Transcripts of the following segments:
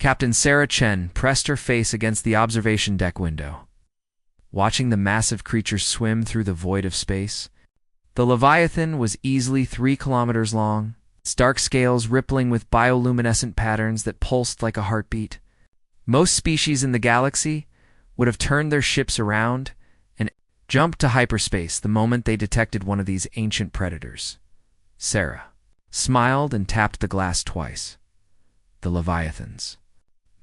Captain Sarah Chen pressed her face against the observation deck window, watching the massive creatures swim through the void of space. The Leviathan was easily 3 kilometers long, its dark scales rippling with bioluminescent patterns that pulsed like a heartbeat. Most species in the galaxy would have turned their ships around and jumped to hyperspace the moment they detected one of these ancient predators. Sarah smiled and tapped the glass twice. The Leviathan's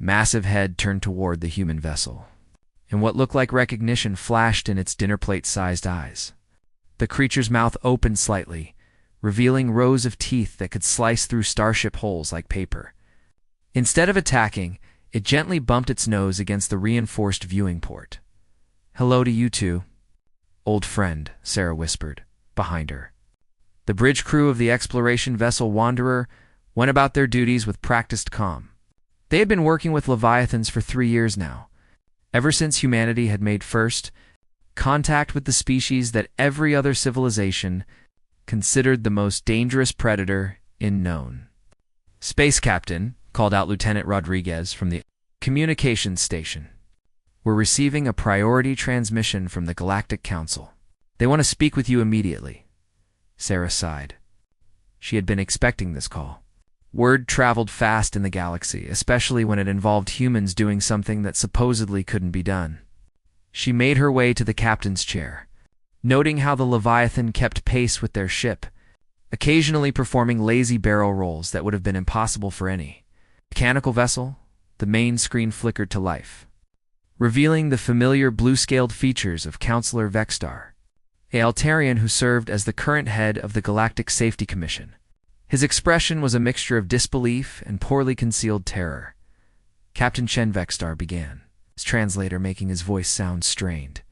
massive head turned toward the human vessel, and what looked like recognition flashed in its dinner-plate-sized eyes. The creature's mouth opened slightly, revealing rows of teeth that could slice through starship holes like paper. Instead of attacking, it gently bumped its nose against the reinforced viewing port. "Hello to you two, old friend," Sarah whispered, behind her. The bridge crew of the exploration vessel Wanderer went about their duties with practiced calm. They had been working with Leviathans for 3 years now, ever since humanity had made first contact with the species that every other civilization considered the most dangerous predator in known. "Space Captain," called out Lieutenant Rodriguez from the communications station. "We're receiving a priority transmission from the Galactic Council. They want to speak with you immediately." Sarah sighed. She had been expecting this call. Word traveled fast in the galaxy, especially when it involved humans doing something that supposedly couldn't be done. She made her way to the captain's chair, noting how the Leviathan kept pace with their ship, occasionally performing lazy barrel rolls that would have been impossible for any mechanical vessel. The main screen flickered to life, revealing the familiar blue-scaled features of Counselor Vexstar, a Altarian who served as the current head of the Galactic Safety Commission. His expression was a mixture of disbelief and poorly concealed terror. Captain Chen Vexstar began, his translator making his voice sound strained.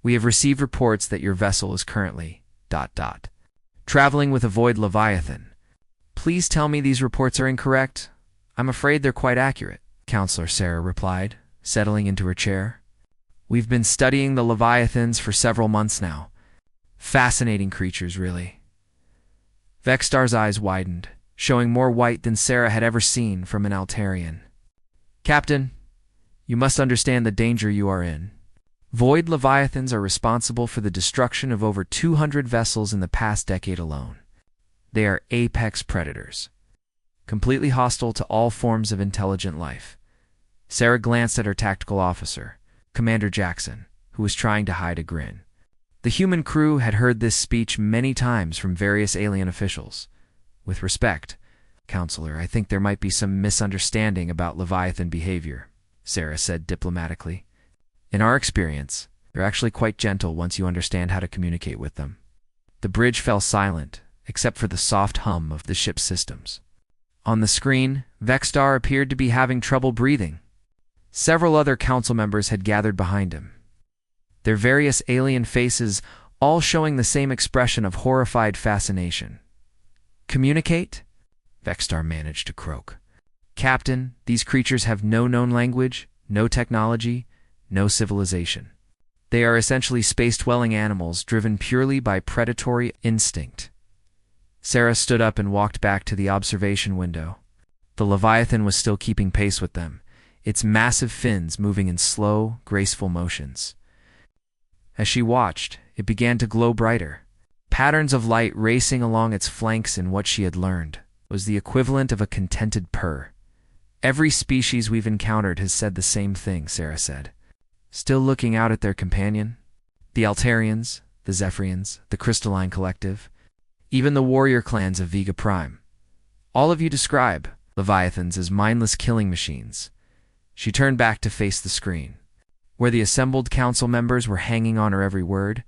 "We have received reports that your vessel is currently ... traveling with a void Leviathan. Please tell me these reports are incorrect." "I'm afraid they're quite accurate," Counselor Sarah replied, settling into her chair. "We've been studying the Leviathans for several months now. Fascinating creatures, really." Vexstar's eyes widened, showing more white than Sarah had ever seen from an Altarian. "Captain, you must understand the danger you are in. Void Leviathans are responsible for the destruction of over 200 vessels in the past decade alone. They are apex predators, completely hostile to all forms of intelligent life." Sarah glanced at her tactical officer, Commander Jackson, who was trying to hide a grin. The human crew had heard this speech many times from various alien officials. "With respect, Counselor, I think there might be some misunderstanding about Leviathan behavior," Sarah said diplomatically. "In our experience, they're actually quite gentle once you understand how to communicate with them." The bridge fell silent, except for the soft hum of the ship's systems. On the screen, Vexstar appeared to be having trouble breathing. Several other council members had gathered behind him, their various alien faces all showing the same expression of horrified fascination. "Communicate?" Vexstar managed to croak. "Captain, these creatures have no known language, no technology, no civilization. They are essentially space-dwelling animals driven purely by predatory instinct." Sarah stood up and walked back to the observation window. The Leviathan was still keeping pace with them, its massive fins moving in slow, graceful motions. As she watched, it began to glow brighter. Patterns of light racing along its flanks in what she had learned was the equivalent of a contented purr. "Every species we've encountered has said the same thing," Sarah said, still looking out at their companion. "The Altarians, the Zephyrians, the Crystalline Collective, even the warrior clans of Vega Prime. All of you describe Leviathans as mindless killing machines." She turned back to face the screen, where the assembled council members were hanging on her every word.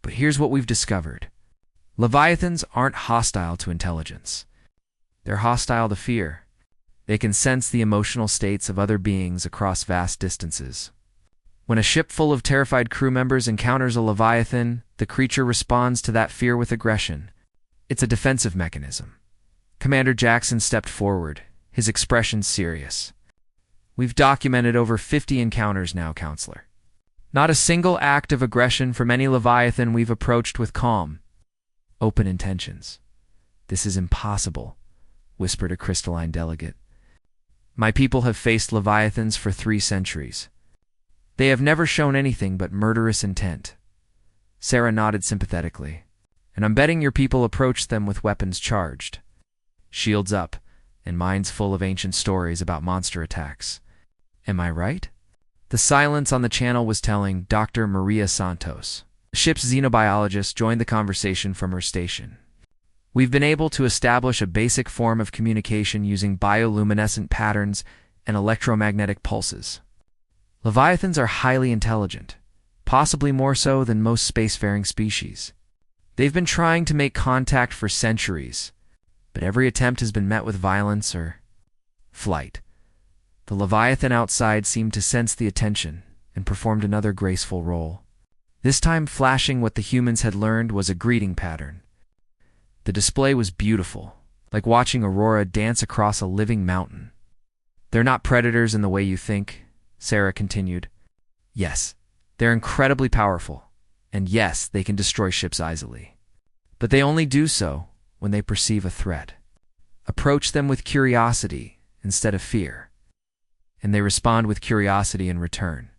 "But here's what we've discovered. Leviathans aren't hostile to intelligence. They're hostile to fear. They can sense the emotional states of other beings across vast distances. When a ship full of terrified crew members encounters a Leviathan, the creature responds to that fear with aggression. It's a defensive mechanism." Commander Jackson stepped forward, his expression serious. "We've documented over 50 encounters now, Counselor. Not a single act of aggression from any Leviathan we've approached with calm, open intentions." "This is impossible," whispered a crystalline delegate. My people have faced Leviathans for 3 centuries. They have never shown anything but murderous intent. Sarah nodded sympathetically. And I'm betting your people approached them with weapons charged, shields up, and minds full of ancient stories about monster attacks. Am I right? The silence on the channel was telling. Dr. Maria Santos, the ship's xenobiologist, joined the conversation from her station. We've been able to establish a basic form of communication using bioluminescent patterns and electromagnetic pulses. Leviathans are highly intelligent, possibly more so than most spacefaring species. They've been trying to make contact for centuries, but every attempt has been met with violence or flight. The Leviathan outside seemed to sense the attention and performed another graceful role, this time flashing what the humans had learned was a greeting pattern. The display was beautiful, like watching Aurora dance across a living mountain. They're not predators in the way you think, Sarah continued. Yes, they're incredibly powerful, and yes, they can destroy ships easily. But they only do so when they perceive a threat. Approach them with curiosity instead of fear, and they respond with curiosity in return.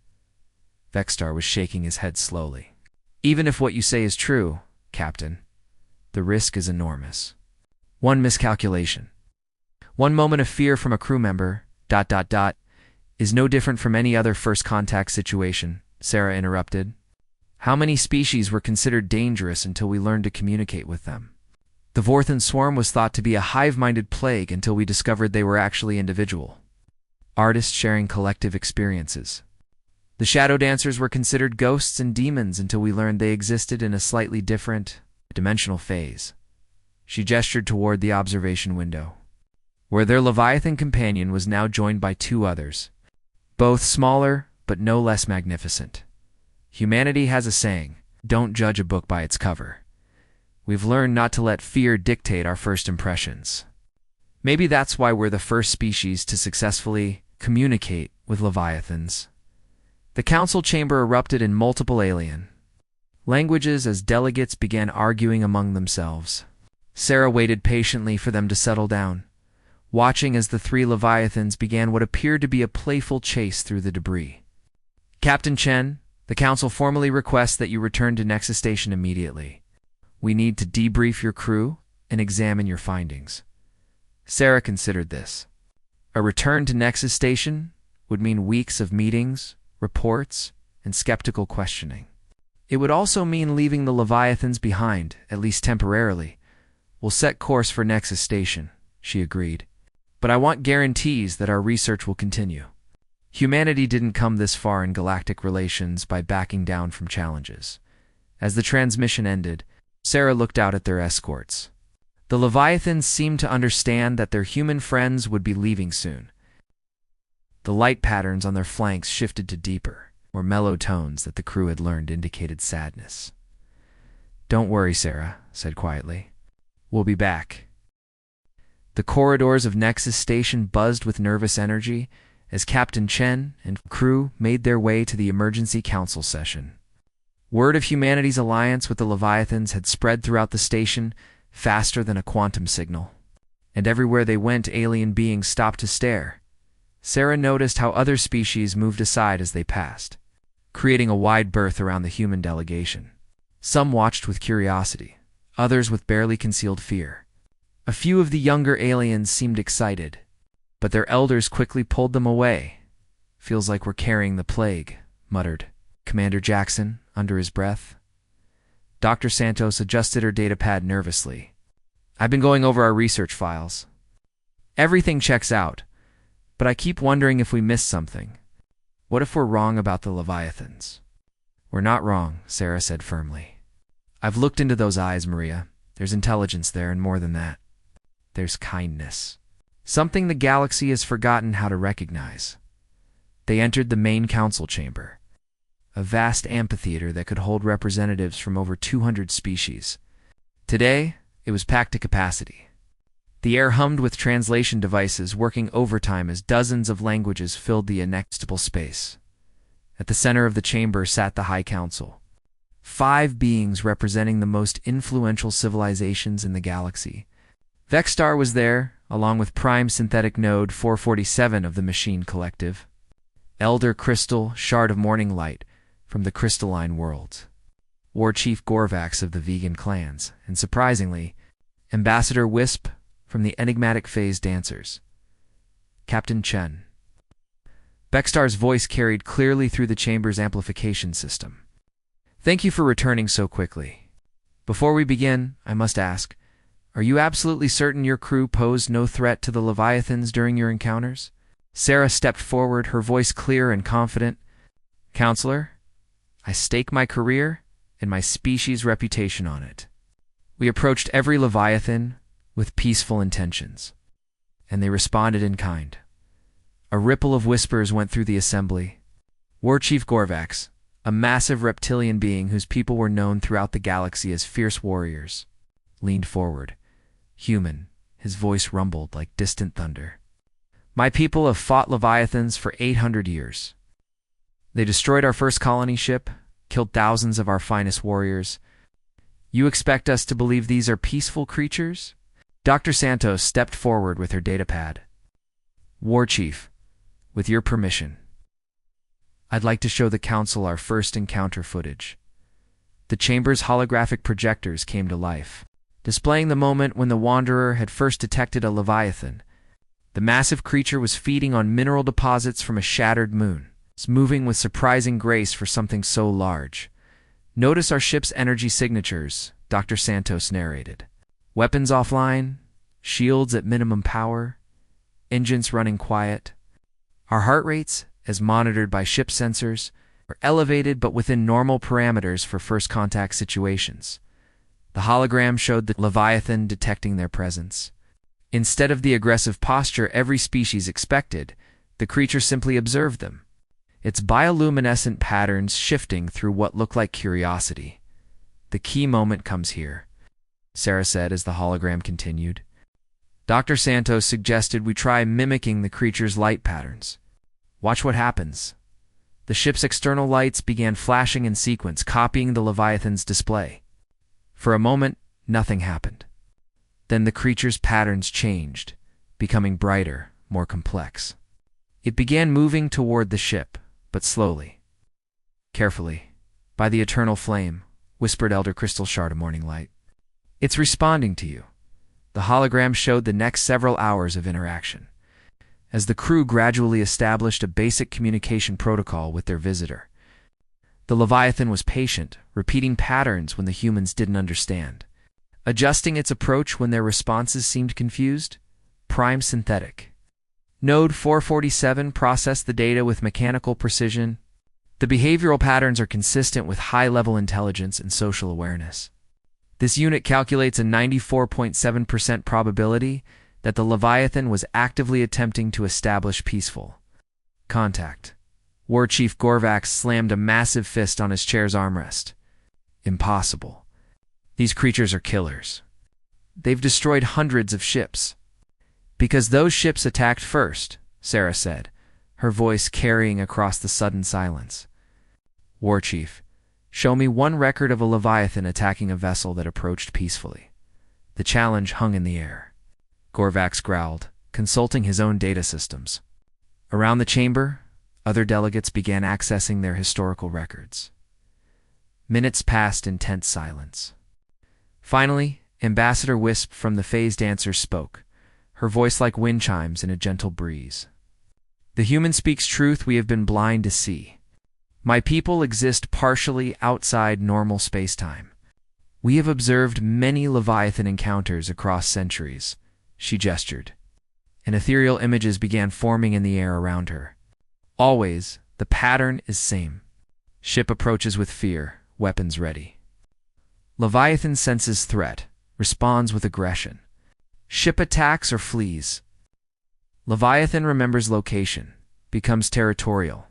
Vexstar was shaking his head slowly. Even if what you say is true, Captain, the risk is enormous. One miscalculation, one moment of fear from a crew member, is no different from any other first contact situation, Sarah interrupted. How many species were considered dangerous until we learned to communicate with them? The Vorthan swarm was thought to be a hive-minded plague until we discovered they were actually individual. Artists sharing collective experiences. The shadow dancers were considered ghosts and demons until we learned they existed in a slightly different, dimensional phase. She gestured toward the observation window, where their Leviathan companion was now joined by 2 others, both smaller but no less magnificent. Humanity has a saying, don't judge a book by its cover. We've learned not to let fear dictate our first impressions. Maybe that's why we're the first species to successfully communicate with Leviathans. The council chamber erupted in multiple alien languages as delegates began arguing among themselves. Sarah waited patiently for them to settle down, watching as the 3 Leviathans began what appeared to be a playful chase through the debris. Captain Chen, the council formally requests that you return to Nexus Station immediately. We need to debrief your crew and examine your findings. Sarah considered this. A return to Nexus Station would mean weeks of meetings, reports, and skeptical questioning. It would also mean leaving the Leviathans behind, at least temporarily. We'll set course for Nexus Station, she agreed. But I want guarantees that our research will continue. Humanity didn't come this far in galactic relations by backing down from challenges. As the transmission ended, Sarah looked out at their escorts. The Leviathans seemed to understand that their human friends would be leaving soon. The light patterns on their flanks shifted to deeper, more mellow tones that the crew had learned indicated sadness. Don't worry, Sarah said quietly. We'll be back. The corridors of Nexus Station buzzed with nervous energy as Captain Chen and crew made their way to the emergency council session. Word of humanity's alliance with the Leviathans had spread throughout the station faster than a quantum signal, and everywhere they went alien beings stopped to stare. Sarah noticed how other species moved aside as they passed, creating a wide berth around the human delegation. Some watched with curiosity, others with barely concealed fear. A few of the younger aliens seemed excited, but their elders quickly pulled them away. Feels like we're carrying the plague, muttered Commander Jackson under his breath. Dr. Santos adjusted her datapad nervously. I've been going over our research files. Everything checks out, but I keep wondering if we missed something. What if we're wrong about the Leviathans? We're not wrong, Sarah said firmly. I've looked into those eyes, Maria. There's intelligence there, and more than that. There's kindness. Something the galaxy has forgotten how to recognize. They entered the main council chamber, a vast amphitheater that could hold representatives from over 200 species. Today, it was packed to capacity. The air hummed with translation devices working overtime as dozens of languages filled the inexhaustible space. At the center of the chamber sat the High Council, 5 beings representing the most influential civilizations in the galaxy. Vexstar was there, along with Prime Synthetic Node 447 of the Machine Collective, Elder Crystal Shard of Morning Light from the Crystalline Worlds, War Chief Gorvax of the Vegan Clans, and surprisingly, Ambassador Wisp from the Enigmatic Phase Dancers, Captain Chen. Beckstar's voice carried clearly through the chamber's amplification system. Thank you for returning so quickly. Before we begin, I must ask, are you absolutely certain your crew posed no threat to the Leviathans during your encounters? Sarah stepped forward, her voice clear and confident. Counselor, I stake my career and my species' reputation on it. We approached every Leviathan with peaceful intentions, and they responded in kind. A ripple of whispers went through the assembly. War Chief Gorvax, a massive reptilian being whose people were known throughout the galaxy as fierce warriors, leaned forward. Human, his voice rumbled like distant thunder. My people have fought Leviathans for 800 years. They destroyed our first colony ship, killed thousands of our finest warriors. You expect us to believe these are peaceful creatures? Dr. Santos stepped forward with her datapad. War Chief, with your permission, I'd like to show the Council our first encounter footage. The chamber's holographic projectors came to life, displaying the moment when the Wanderer had first detected a Leviathan. The massive creature was feeding on mineral deposits from a shattered moon, moving with surprising grace for something so large. Notice our ship's energy signatures, Dr. Santos narrated. Weapons offline, shields at minimum power, engines running quiet. Our heart rates, as monitored by ship sensors, are elevated but within normal parameters for first contact situations. The hologram showed the Leviathan detecting their presence. Instead of the aggressive posture every species expected, the creature simply observed them, its bioluminescent patterns shifting through what looked like curiosity. The key moment comes here, Sarah said as the hologram continued. Dr. Santos suggested we try mimicking the creature's light patterns. Watch what happens. The ship's external lights began flashing in sequence, copying the Leviathan's display. For a moment, nothing happened. Then the creature's patterns changed, becoming brighter, more complex. It began moving toward the ship, but slowly. Carefully, by the eternal flame, whispered Elder Crystal Shard of Morning Light. It's responding to you. The hologram showed the next several hours of interaction, as the crew gradually established a basic communication protocol with their visitor. The Leviathan was patient, repeating patterns when the humans didn't understand, adjusting its approach when their responses seemed confused. Prime Synthetic Node 447 processed the data with mechanical precision. The behavioral patterns are consistent with high-level intelligence and social awareness. This unit calculates a 94.7% probability that the Leviathan was actively attempting to establish peaceful contact. War Chief Gorvax slammed a massive fist on his chair's armrest. Impossible. These creatures are killers. They've destroyed hundreds of ships. Because those ships attacked first, Sarah said, her voice carrying across the sudden silence. War Chief, show me one record of a Leviathan attacking a vessel that approached peacefully. The challenge hung in the air. Gorvax growled, consulting his own data systems. Around the chamber, other delegates began accessing their historical records. Minutes passed in tense silence. Finally, Ambassador Wisp from the Phase Dancers spoke, her voice like wind chimes in a gentle breeze. The human speaks truth we have been blind to see. My people exist partially outside normal space-time. We have observed many Leviathan encounters across centuries, she gestured, and ethereal images began forming in the air around her. Always, the pattern is same. Ship approaches with fear, weapons ready. Leviathan senses threat, responds with aggression. Ship attacks or flees. Leviathan remembers location, becomes territorial.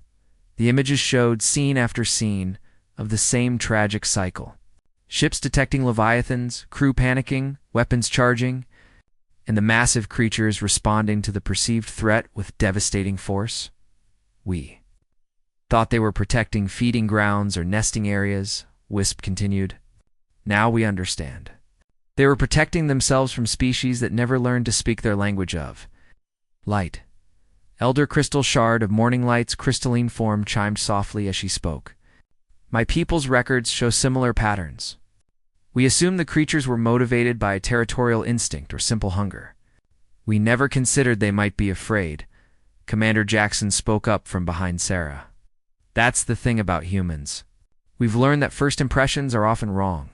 The images showed scene after scene of the same tragic cycle. Ships detecting Leviathans, crew panicking, weapons charging, and the massive creatures responding to the perceived threat with devastating force. We thought they were protecting feeding grounds or nesting areas, Wisp continued. Now we understand. They were protecting themselves from species that never learned to speak their language of light. Elder Crystal Shard of Morning Light's crystalline form chimed softly as she spoke. My people's records show similar patterns. We assume the creatures were motivated by a territorial instinct or simple hunger. We never considered they might be afraid. Commander Jackson spoke up from behind Sarah. That's the thing about humans. We've learned that first impressions are often wrong.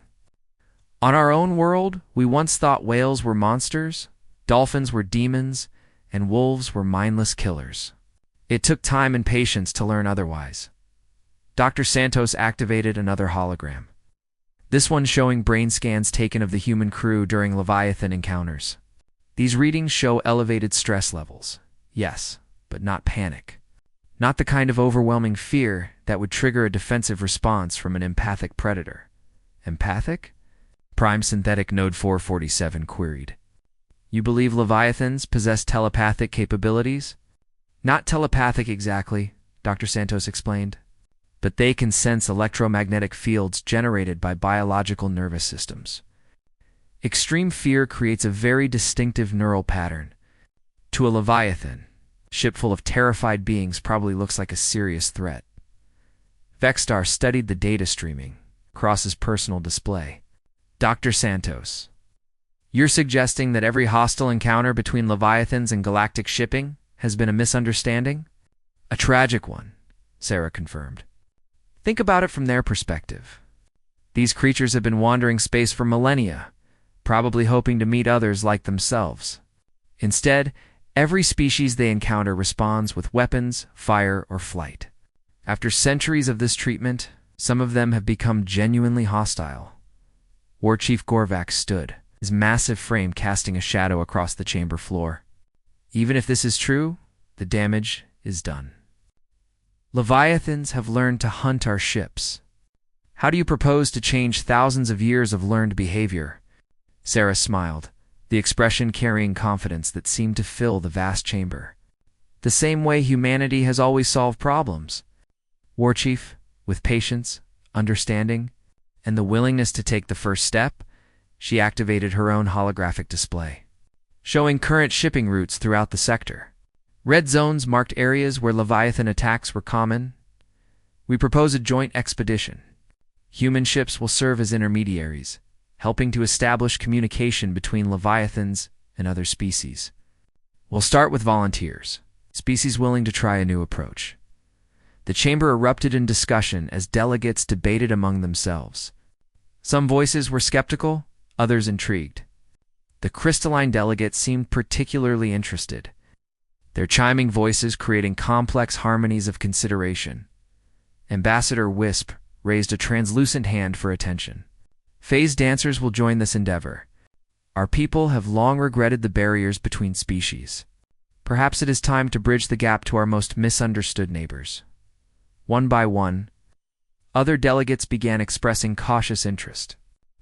On our own world, we once thought whales were monsters, dolphins were demons, and wolves were mindless killers. It took time and patience to learn otherwise. Dr. Santos activated another hologram. This one showing brain scans taken of the human crew during Leviathan encounters. These readings show elevated stress levels. Yes, but not panic. Not the kind of overwhelming fear that would trigger a defensive response from an empathic predator. Empathic? Prime Synthetic Node 447 queried. You believe Leviathans possess telepathic capabilities? Not telepathic exactly, Dr. Santos explained, but they can sense electromagnetic fields generated by biological nervous systems. Extreme fear creates a very distinctive neural pattern. To a Leviathan, a ship full of terrified beings probably looks like a serious threat. Vexstar studied the data streaming across his personal display. Dr. Santos, you're suggesting that every hostile encounter between Leviathans and galactic shipping has been a misunderstanding? A tragic one, Sarah confirmed. Think about it from their perspective. These creatures have been wandering space for millennia, probably hoping to meet others like themselves. Instead, every species they encounter responds with weapons, fire, or flight. After centuries of this treatment, some of them have become genuinely hostile. War Chief Gorvax stood, his massive frame casting a shadow across the chamber floor. Even if this is true, the damage is done. Leviathans have learned to hunt our ships. How do you propose to change thousands of years of learned behavior? Sarah smiled, the expression carrying confidence that seemed to fill the vast chamber. The same way humanity has always solved problems. War Chief, with patience, understanding, and the willingness to take the first step, she activated her own holographic display, showing current shipping routes throughout the sector. Red zones marked areas where Leviathan attacks were common. We propose a joint expedition. Human ships will serve as intermediaries, helping to establish communication between Leviathans and other species. We'll start with volunteers, species willing to try a new approach. The chamber erupted in discussion as delegates debated among themselves. Some voices were skeptical, others intrigued. The crystalline delegates seemed particularly interested, their chiming voices creating complex harmonies of consideration. Ambassador Wisp raised a translucent hand for attention. Phase dancers will join this endeavor. Our people have long regretted the barriers between species. Perhaps it is time to bridge the gap to our most misunderstood neighbors. One by one, other delegates began expressing cautious interest.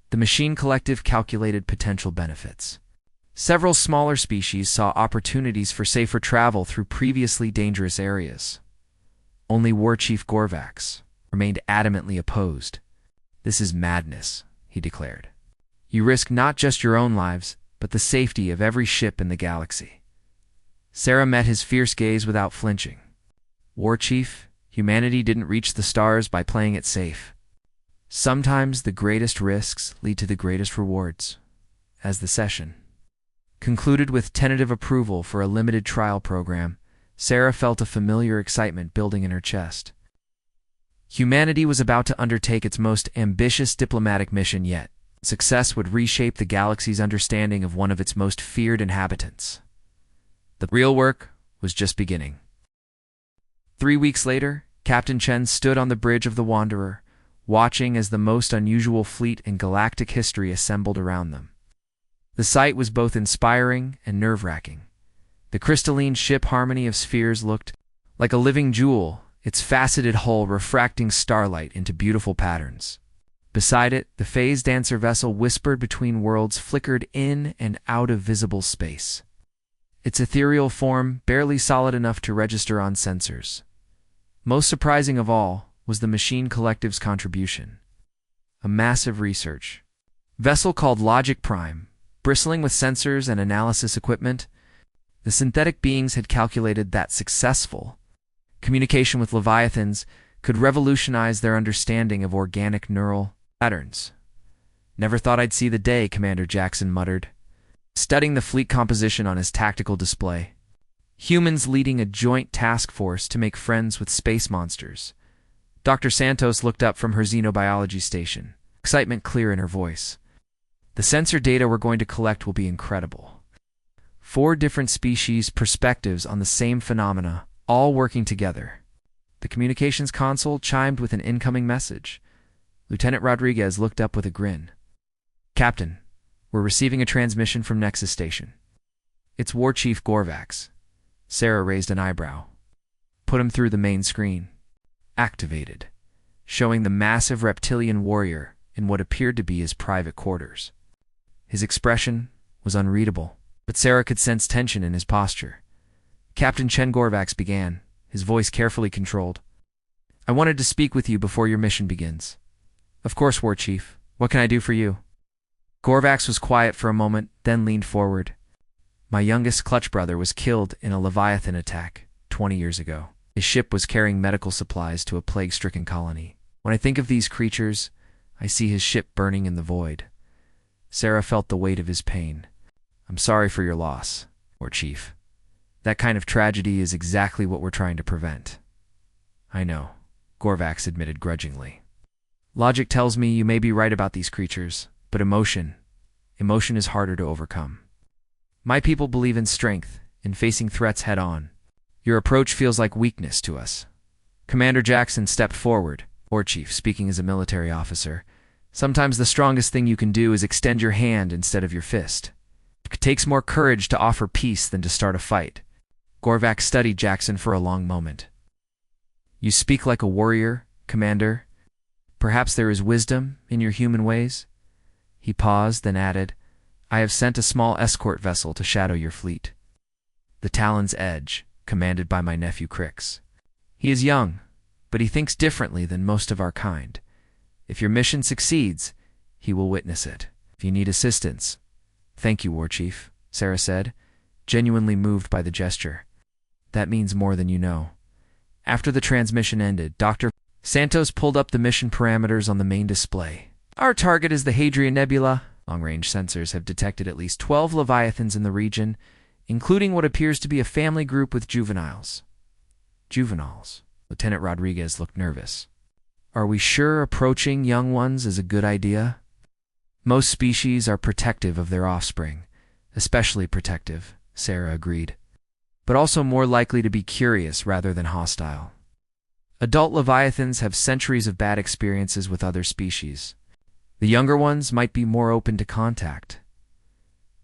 The Machine Collective calculated potential benefits. Several smaller species saw opportunities for safer travel through previously dangerous areas. Only War Chief Gorvax remained adamantly opposed. This is madness, he declared. You risk not just your own lives, but the safety of every ship in the galaxy. Sarah met his fierce gaze without flinching. War Chief, humanity didn't reach the stars by playing it safe. Sometimes the greatest risks lead to the greatest rewards. As the session concluded with tentative approval for a limited trial program, Sarah felt a familiar excitement building in her chest. Humanity was about to undertake its most ambitious diplomatic mission yet. Success would reshape the galaxy's understanding of one of its most feared inhabitants. The real work was just beginning. 3 weeks later, Captain Chen stood on the bridge of the Wanderer, watching as the most unusual fleet in galactic history assembled around them. The sight was both inspiring and nerve-wracking. The crystalline ship harmony of spheres looked like a living jewel, its faceted hull refracting starlight into beautiful patterns. Beside it, the phase dancer vessel whispered between worlds flickered in and out of visible space. Its ethereal form barely solid enough to register on sensors. Most surprising of all was the Machine Collective's contribution. A massive research, vessel called Logic Prime, bristling with sensors and analysis equipment. The synthetic beings had calculated that successful communication with Leviathans could revolutionize their understanding of organic neural patterns. "Never thought I'd see the day," Commander Jackson muttered, studying the fleet composition on his tactical display. Humans leading a joint task force to make friends with space monsters. Dr. Santos looked up from her xenobiology station, excitement clear in her voice. "The sensor data we're going to collect will be incredible. 4 different species' perspectives on the same phenomena, all working together." The communications console chimed with an incoming message. Lieutenant Rodriguez looked up with a grin. "Captain, we're receiving a transmission from Nexus Station." "It's War Chief Gorvax." Sarah raised an eyebrow. "Put him through the main screen." Activated, showing the massive reptilian warrior in what appeared to be his private quarters. His expression was unreadable, but Sarah could sense tension in his posture. Captain Chen Gorvax began, his voice carefully controlled. "I wanted to speak with you before your mission begins." "Of course, War Chief. What can I do for you?" Gorvax was quiet for a moment, then leaned forward. "My youngest clutch brother was killed in a Leviathan attack 20 years ago. His ship was carrying medical supplies to a plague-stricken colony. When I think of these creatures, I see his ship burning in the void." Sarah felt the weight of his pain. "I'm sorry for your loss, War Chief. That kind of tragedy is exactly what we're trying to prevent." "I know," Gorvax admitted grudgingly. "Logic tells me you may be right about these creatures, but emotion is harder to overcome. My people believe in strength, in facing threats head-on. Your approach feels like weakness to us." Commander Jackson stepped forward, War Chief speaking as a military officer. "Sometimes the strongest thing you can do is extend your hand instead of your fist. It takes more courage to offer peace than to start a fight." Gorvax studied Jackson for a long moment. "You speak like a warrior, Commander. Perhaps there is wisdom in your human ways?" He paused, then added, "I have sent a small escort vessel to shadow your fleet. The Talon's Edge, commanded by my nephew Crix. He is young, but he thinks differently than most of our kind. If your mission succeeds, he will witness it. If you need assistance—" "Thank you, War Chief," Sarah said, genuinely moved by the gesture. "That means more than you know." After the transmission ended, Dr. Santos pulled up the mission parameters on the main display. "Our target is the Hadrian Nebula. Long-range sensors have detected at least 12 Leviathans in the region, including what appears to be a family group with juveniles." "Juveniles?" Lieutenant Rodriguez looked nervous. "Are we sure approaching young ones is a good idea?" "Most species are protective of their offspring, especially protective," Sarah agreed, "but also more likely to be curious rather than hostile. Adult Leviathans have centuries of bad experiences with other species. The younger ones might be more open to contact."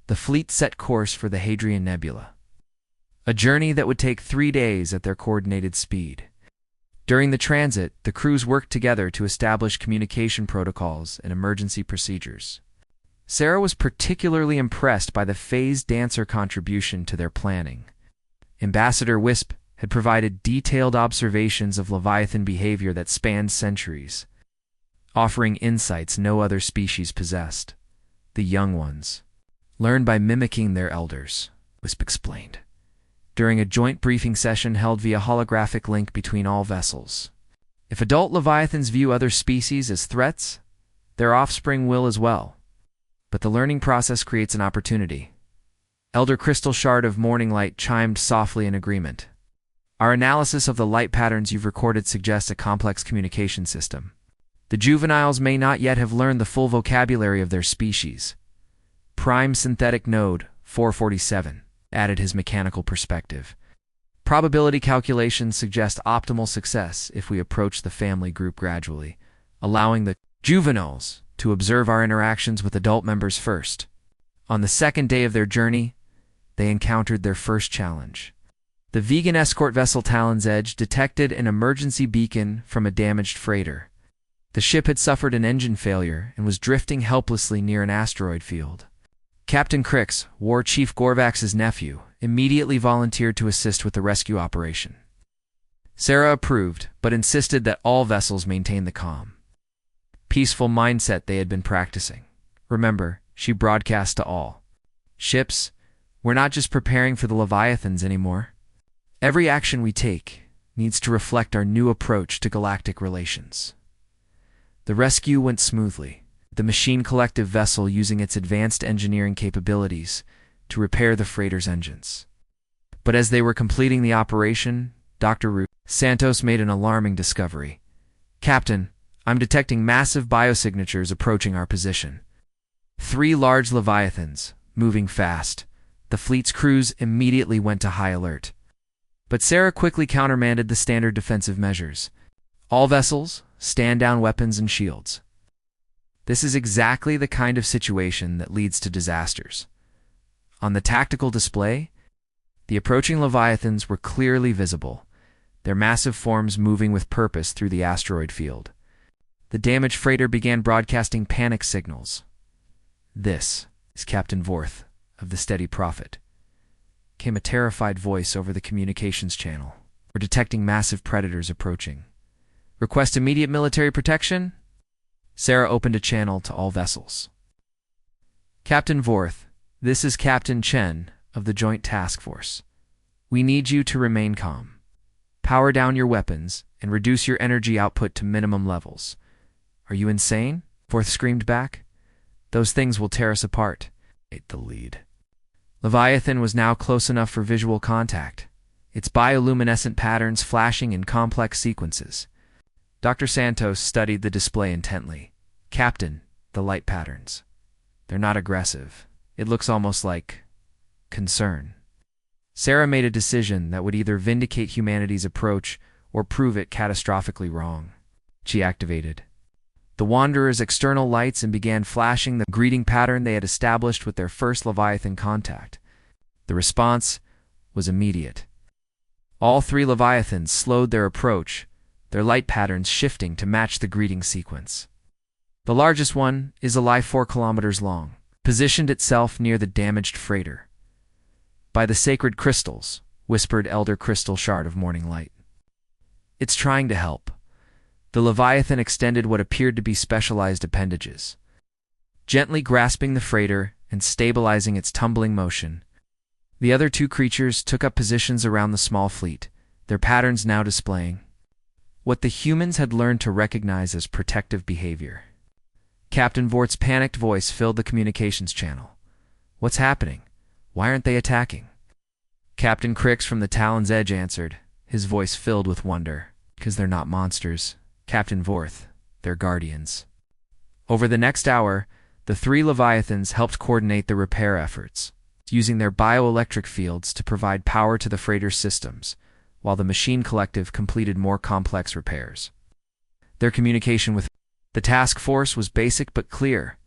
The fleet set course for the Hadrian Nebula, a journey that would take 3 days at their coordinated speed. During the transit, the crews worked together to establish communication protocols and emergency procedures. Sarah was particularly impressed by the phase dancer contribution to their planning. Ambassador Wisp had provided detailed observations of Leviathan behavior that spanned centuries, offering insights no other species possessed. "The young ones learn by mimicking their elders," Wisp explained, during a joint briefing session held via holographic link between all vessels. "If adult Leviathans view other species as threats, their offspring will as well. But the learning process creates an opportunity." Elder Crystal Shard of Morning Light chimed softly in agreement. "Our analysis of the light patterns you've recorded suggests a complex communication system. The juveniles may not yet have learned the full vocabulary of their species." "Prime synthetic node 447, added his mechanical perspective. "Probability calculations suggest optimal success if we approach the family group gradually, allowing the juveniles to observe our interactions with adult members first." On the second day of their journey, they encountered their first challenge. The vegan escort vessel Talon's Edge detected an emergency beacon from a damaged freighter. The ship had suffered an engine failure and was drifting helplessly near an asteroid field. Captain Crix, War Chief Gorvax's nephew, immediately volunteered to assist with the rescue operation. Sarah approved, but insisted that all vessels maintain the calm, peaceful mindset they had been practicing. Remember, she broadcast to all ships, we're not just preparing for the Leviathans anymore. Every action we take needs to reflect our new approach to galactic relations. The rescue went smoothly, the Machine Collective vessel using its advanced engineering capabilities to repair the freighter's engines. But as they were completing the operation, Dr. Santos made an alarming discovery. Captain, I'm detecting massive biosignatures approaching our position. 3 large Leviathans, moving fast. The fleet's crews immediately went to high alert. But Sarah quickly countermanded the standard defensive measures. All vessels, stand down weapons and shields. This is exactly the kind of situation that leads to disasters. On the tactical display, the approaching Leviathans were clearly visible, their massive forms moving with purpose through the asteroid field. The damaged freighter began broadcasting panic signals. "This is Captain Vorth of the Steady Prophet," came a terrified voice over the communications channel. "We're detecting massive predators approaching. Request immediate military protection?" Sarah opened a channel to all vessels. "Captain Vorth, this is Captain Chen of the Joint Task Force. We need you to remain calm. Power down your weapons and reduce your energy output to minimum levels." "Are you insane?" Vorth screamed back. "Those things will tear us apart." Ate the lead. Leviathan was now close enough for visual contact, its bioluminescent patterns flashing in complex sequences. Dr. Santos studied the display intently. "Captain, the light patterns. They're not aggressive. It looks almost like concern." Sarah made a decision that would either vindicate humanity's approach or prove it catastrophically wrong. She activated the Wanderer's external lights and began flashing the greeting pattern they had established with their first Leviathan contact. The response was immediate. All 3 Leviathans slowed their approach, their light patterns shifting to match the greeting sequence. The largest one is a lie 4 kilometers long, positioned itself near the damaged freighter. "By the sacred crystals," whispered Elder Crystal Shard of Morning Light. "It's trying to help." The Leviathan extended what appeared to be specialized appendages. Gently grasping the freighter and stabilizing its tumbling motion, the other 2 creatures took up positions around the small fleet, their patterns now displaying what the humans had learned to recognize as protective behavior. Captain Vort's panicked voice filled the communications channel. "What's happening? Why aren't they attacking?" Captain Crix from the Talon's Edge answered, his voice filled with wonder. "'Cause they're not monsters, Captain Vorth. They're guardians." Over the next hour, the 3 Leviathans helped coordinate the repair efforts, using their bioelectric fields to provide power to the freighter's systems, while the Machine Collective completed more complex repairs. Their communication with the task force was basic but clear.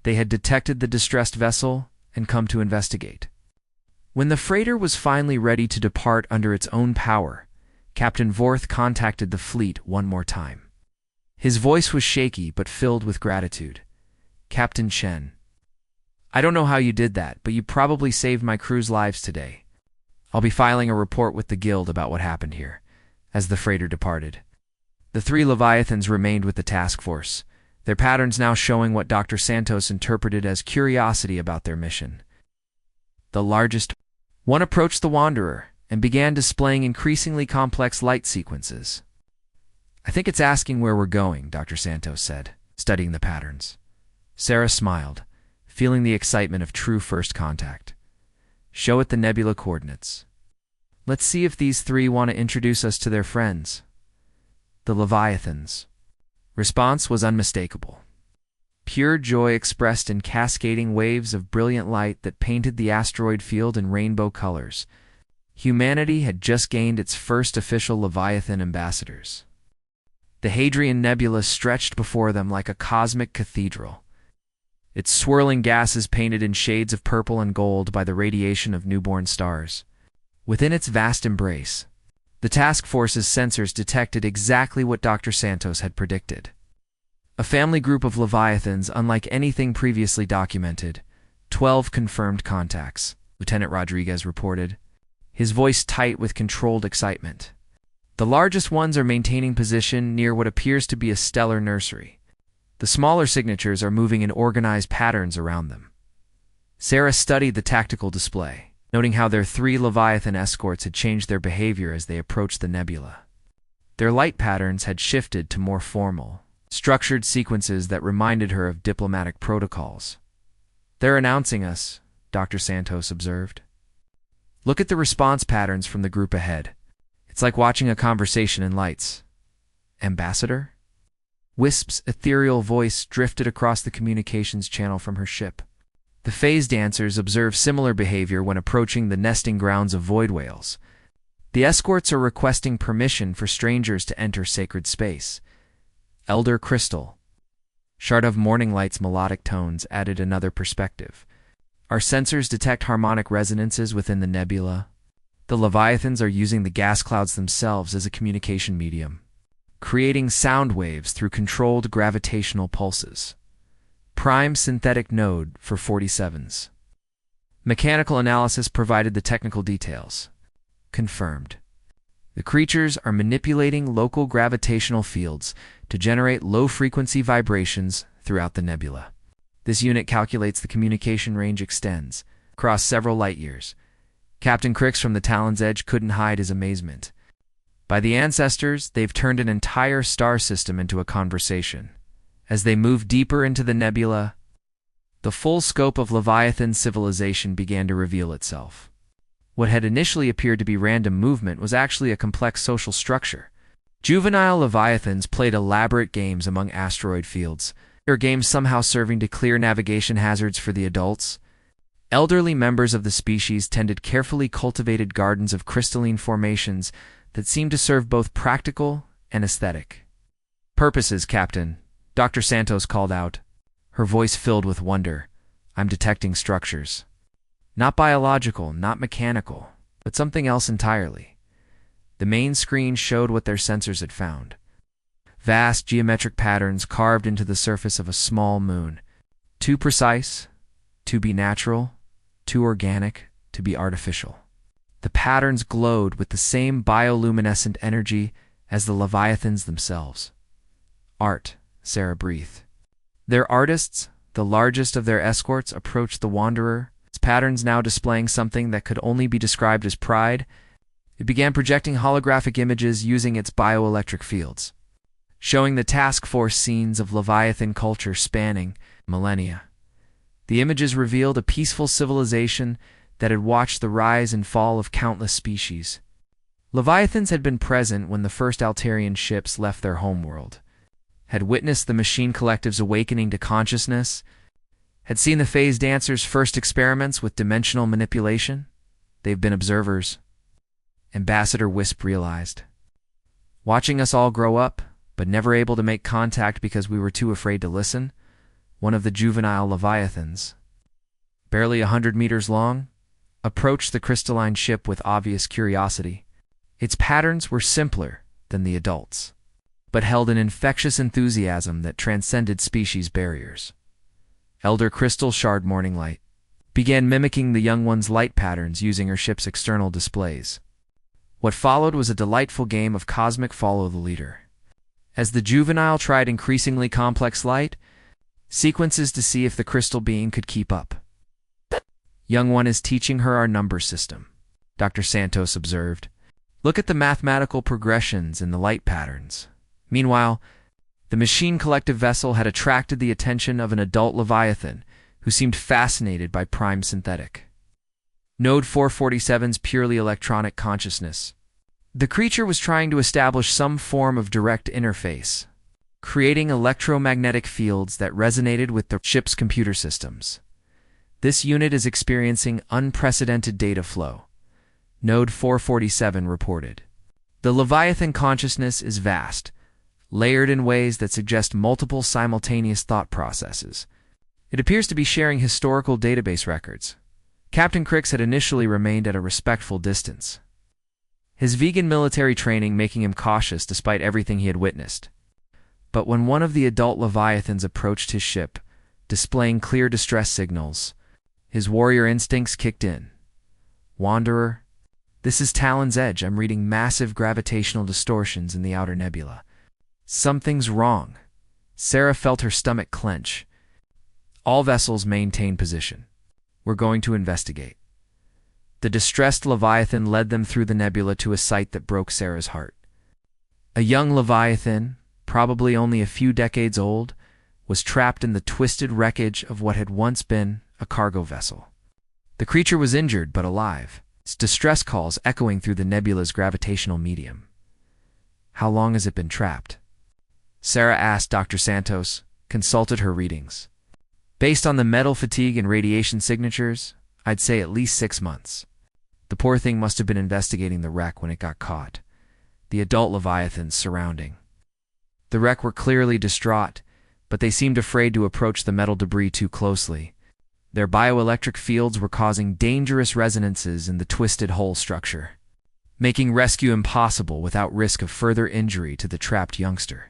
They had detected the distressed vessel and come to investigate. When the freighter was finally ready to depart under its own power, Captain Vorth contacted the fleet one more time. His voice was shaky but filled with gratitude. "Captain Chen, I don't know how you did that, but you probably saved my crew's lives today. I'll be filing a report with the Guild about what happened here." As the freighter departed, the 3 Leviathans remained with the task force, their patterns now showing what Dr. Santos interpreted as curiosity about their mission. The largest one approached the Wanderer and began displaying increasingly complex light sequences. "I think it's asking where we're going," Dr. Santos said, studying the patterns. Sarah smiled, feeling the excitement of true first contact. "Show it the nebula coordinates. Let's see if these 3 want to introduce us to their friends, the Leviathans." Response was unmistakable. Pure joy expressed in cascading waves of brilliant light that painted the asteroid field in rainbow colors. Humanity had just gained its first official Leviathan ambassadors. The Hadrian Nebula stretched before them like a cosmic cathedral, its swirling gases painted in shades of purple and gold by the radiation of newborn stars. Within its vast embrace, the task force's sensors detected exactly what Dr. Santos had predicted. A family group of Leviathans unlike anything previously documented. 12 confirmed contacts, Lieutenant Rodriguez reported, his voice tight with controlled excitement. The largest ones are maintaining position near what appears to be a stellar nursery. The smaller signatures are moving in organized patterns around them. Sarah studied the tactical display, noting how their 3 Leviathan escorts had changed their behavior as they approached the nebula. Their light patterns had shifted to more formal, structured sequences that reminded her of diplomatic protocols. "They're announcing us," Dr. Santos observed. "Look at the response patterns from the group ahead. It's like watching a conversation in lights." "Ambassador?" Wisp's ethereal voice drifted across the communications channel from her ship. The phase dancers observe similar behavior when approaching the nesting grounds of void whales. The escorts are requesting permission for strangers to enter sacred space. Elder Crystal. Shard of Morning Light's melodic tones added another perspective. Our sensors detect harmonic resonances within the nebula. The Leviathans are using the gas clouds themselves as a communication medium, creating sound waves through controlled gravitational pulses. Prime synthetic node for 47s. Mechanical analysis provided the technical details. Confirmed. The creatures are manipulating local gravitational fields to generate low-frequency vibrations throughout the nebula. This unit calculates the communication range extends across several light-years. Captain Crix from the Talon's Edge couldn't hide his amazement. By the ancestors, they've turned an entire star system into a conversation. As they moved deeper into the nebula, the full scope of Leviathan civilization began to reveal itself. What had initially appeared to be random movement was actually a complex social structure. Juvenile Leviathans played elaborate games among asteroid fields, their games somehow serving to clear navigation hazards for the adults. Elderly members of the species tended carefully cultivated gardens of crystalline formations that seemed to serve both practical and aesthetic purposes. "Captain," Dr. Santos called out, her voice filled with wonder. "I'm detecting structures. Not biological, not mechanical, but something else entirely." The main screen showed what their sensors had found. Vast geometric patterns carved into the surface of a small moon. Too precise to be natural, too organic to be artificial. The patterns glowed with the same bioluminescent energy as the Leviathans themselves. "Art," Sarah breathed. Their artists, the largest of their escorts, approached the Wanderer, its patterns now displaying something that could only be described as pride. It began projecting holographic images using its bioelectric fields, showing the task force scenes of Leviathan culture spanning millennia. The images revealed a peaceful civilization that had watched the rise and fall of countless species. Leviathans had been present when the first Altarian ships left their homeworld, had witnessed the machine collective's awakening to consciousness, had seen the phase dancers' first experiments with dimensional manipulation. They've been observers, Ambassador Wisp realized. Watching us all grow up, but never able to make contact because we were too afraid to listen, one of the juvenile Leviathans, barely 100 meters long, approached the crystalline ship with obvious curiosity. Its patterns were simpler than the adults, but held an infectious enthusiasm that transcended species barriers. Elder Crystal Shard Morning Light began mimicking the young one's light patterns using her ship's external displays. What followed was a delightful game of cosmic follow the leader. As the juvenile tried increasingly complex light sequences to see if the crystal being could keep up. "Young one is teaching her our number system," Dr. Santos observed. "Look at the mathematical progressions in the light patterns." Meanwhile, the machine collective vessel had attracted the attention of an adult Leviathan who seemed fascinated by prime synthetic. Node 447's purely electronic consciousness. The creature was trying to establish some form of direct interface, creating electromagnetic fields that resonated with the ship's computer systems. "This unit is experiencing unprecedented data flow," Node 447 reported. "The Leviathan consciousness is vast, layered in ways that suggest multiple simultaneous thought processes. It appears to be sharing historical database records." Captain Crix had initially remained at a respectful distance, his vegan military training making him cautious despite everything he had witnessed. But when one of the adult Leviathans approached his ship, displaying clear distress signals, his warrior instincts kicked in. "Wanderer, this is Talon's Edge. I'm reading massive gravitational distortions in the outer nebula." "Something's wrong," Sarah felt her stomach clench. All vessels maintain position. We're going to investigate. The distressed Leviathan led them through the nebula to a sight that broke Sarah's heart. A young Leviathan, probably only a few decades old, was trapped in the twisted wreckage of what had once been a cargo vessel. The creature was injured but alive, its distress calls echoing through the nebula's gravitational medium. How long has it been trapped? Sarah asked Dr. Santos, consulted her readings. Based on the metal fatigue and radiation signatures, I'd say at least 6 months. The poor thing must have been investigating the wreck when it got caught. The adult Leviathans surrounding. The wreck were clearly distraught, but they seemed afraid to approach the metal debris too closely. Their bioelectric fields were causing dangerous resonances in the twisted hull structure, making rescue impossible without risk of further injury to the trapped youngster.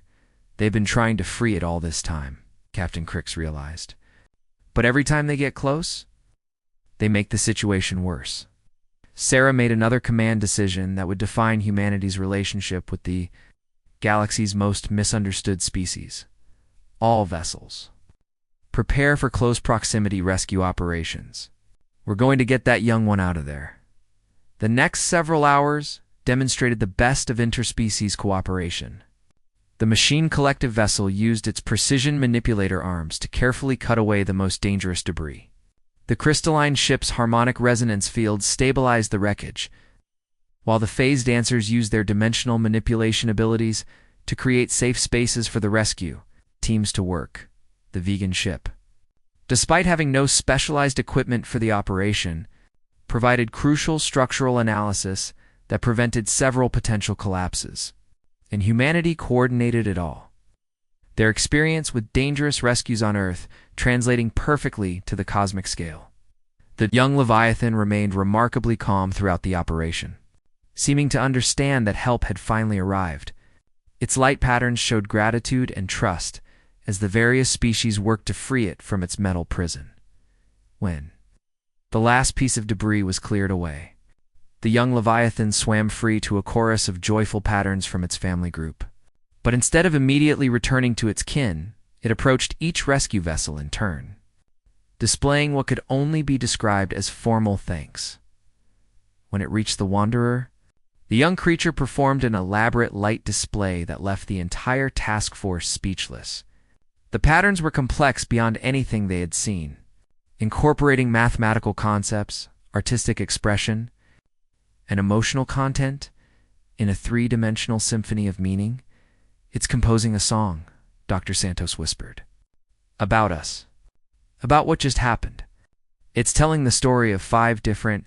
They've been trying to free it all this time, Captain Crix realized. But every time they get close, they make the situation worse. Sarah made another command decision that would define humanity's relationship with the galaxy's most misunderstood species. All vessels, prepare for close proximity rescue operations. We're going to get that young one out of there. The next several hours demonstrated the best of interspecies cooperation. The machine collective vessel used its precision manipulator arms to carefully cut away the most dangerous debris. The crystalline ship's harmonic resonance fields stabilized the wreckage, while the phase dancers used their dimensional manipulation abilities to create safe spaces for the rescue teams to work. The vegan ship, despite having no specialized equipment for the operation, provided crucial structural analysis that prevented several potential collapses. And humanity coordinated it all. Their experience with dangerous rescues on Earth translating perfectly to the cosmic scale. The young Leviathan remained remarkably calm throughout the operation, seeming to understand that help had finally arrived. Its light patterns showed gratitude and trust as the various species worked to free it from its metal prison. When the last piece of debris was cleared away, the young Leviathan swam free to a chorus of joyful patterns from its family group. But instead of immediately returning to its kin, it approached each rescue vessel in turn, displaying what could only be described as formal thanks. When it reached the Wanderer, the young creature performed an elaborate light display that left the entire task force speechless. The patterns were complex beyond anything they had seen, incorporating mathematical concepts, artistic expression, and emotional content in a three-dimensional symphony of meaning. It's composing a song, Dr. Santos whispered. About us. About what just happened. It's telling the story of 5 different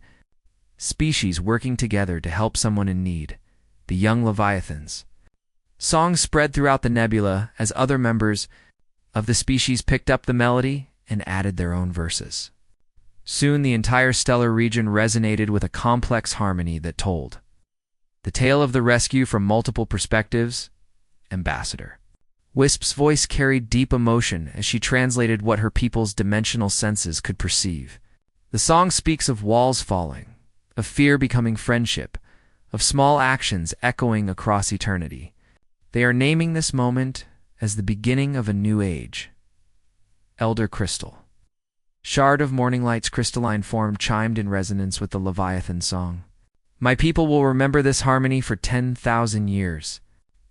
species working together to help someone in need, the young Leviathans. Songs spread throughout the nebula as other members of the species picked up the melody and added their own verses. Soon the entire stellar region resonated with a complex harmony that told the tale of the rescue from multiple perspectives. Ambassador Wisp's voice carried deep emotion as she translated what her people's dimensional senses could perceive. The song speaks of walls falling, of fear becoming friendship, of small actions echoing across eternity. They are naming this moment as the beginning of a new age. Elder Crystal. Shard of Morning Light's crystalline form chimed in resonance with the Leviathan song. My people will remember this harmony for 10,000 years.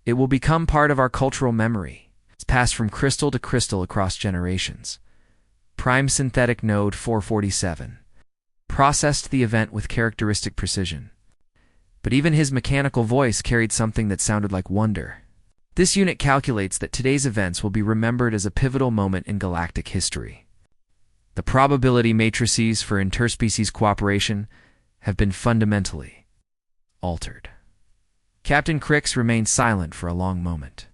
It will become part of our cultural memory. It's passed from crystal to crystal across generations. Prime Synthetic Node 447 processed the event with characteristic precision. But even his mechanical voice carried something that sounded like wonder. This unit calculates that today's events will be remembered as a pivotal moment in galactic history. The probability matrices for interspecies cooperation have been fundamentally altered. Captain Crix remained silent for a long moment,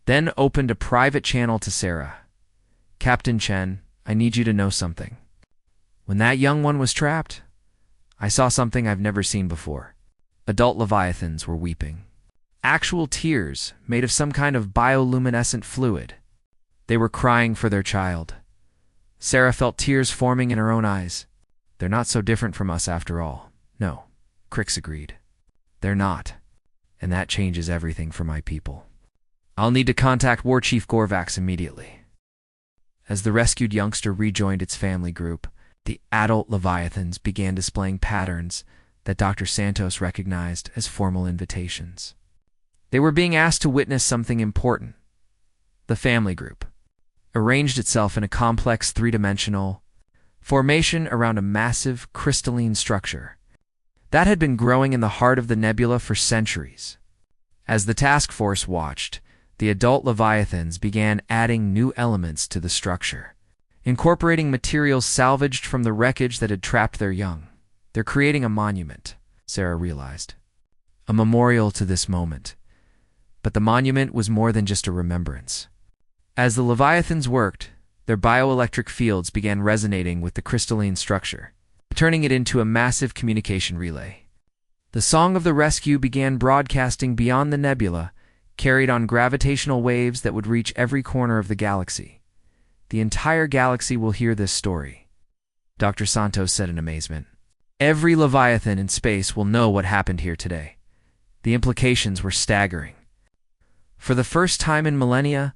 then opened a private channel to Sarah. Captain Chen, I need you to know something. When that young one was trapped, I saw something I've never seen before. Adult Leviathans were weeping. Actual tears made of some kind of bioluminescent fluid. They were crying for their child. Sarah felt tears forming in her own eyes. They're not so different from us after all. No, Crix agreed. They're not. And that changes everything for my people. I'll need to contact War Chief Gorvax immediately. As the rescued youngster rejoined its family group, the adult Leviathans began displaying patterns that Dr. Santos recognized as formal invitations. They were being asked to witness something important. The family group arranged itself in a complex three-dimensional formation around a massive crystalline structure that had been growing in the heart of the nebula for centuries. As the task force watched, the adult Leviathans began adding new elements to the structure, incorporating materials salvaged from the wreckage that had trapped their young. They're creating a monument, Sarah realized. A memorial to this moment. But the monument was more than just a remembrance. As the Leviathans worked, their bioelectric fields began resonating with the crystalline structure, turning it into a massive communication relay. The song of the rescue began broadcasting beyond the nebula, carried on gravitational waves that would reach every corner of the galaxy. The entire galaxy will hear this story, Dr. Santos said in amazement. Every Leviathan in space will know what happened here today. The implications were staggering. For the first time in millennia,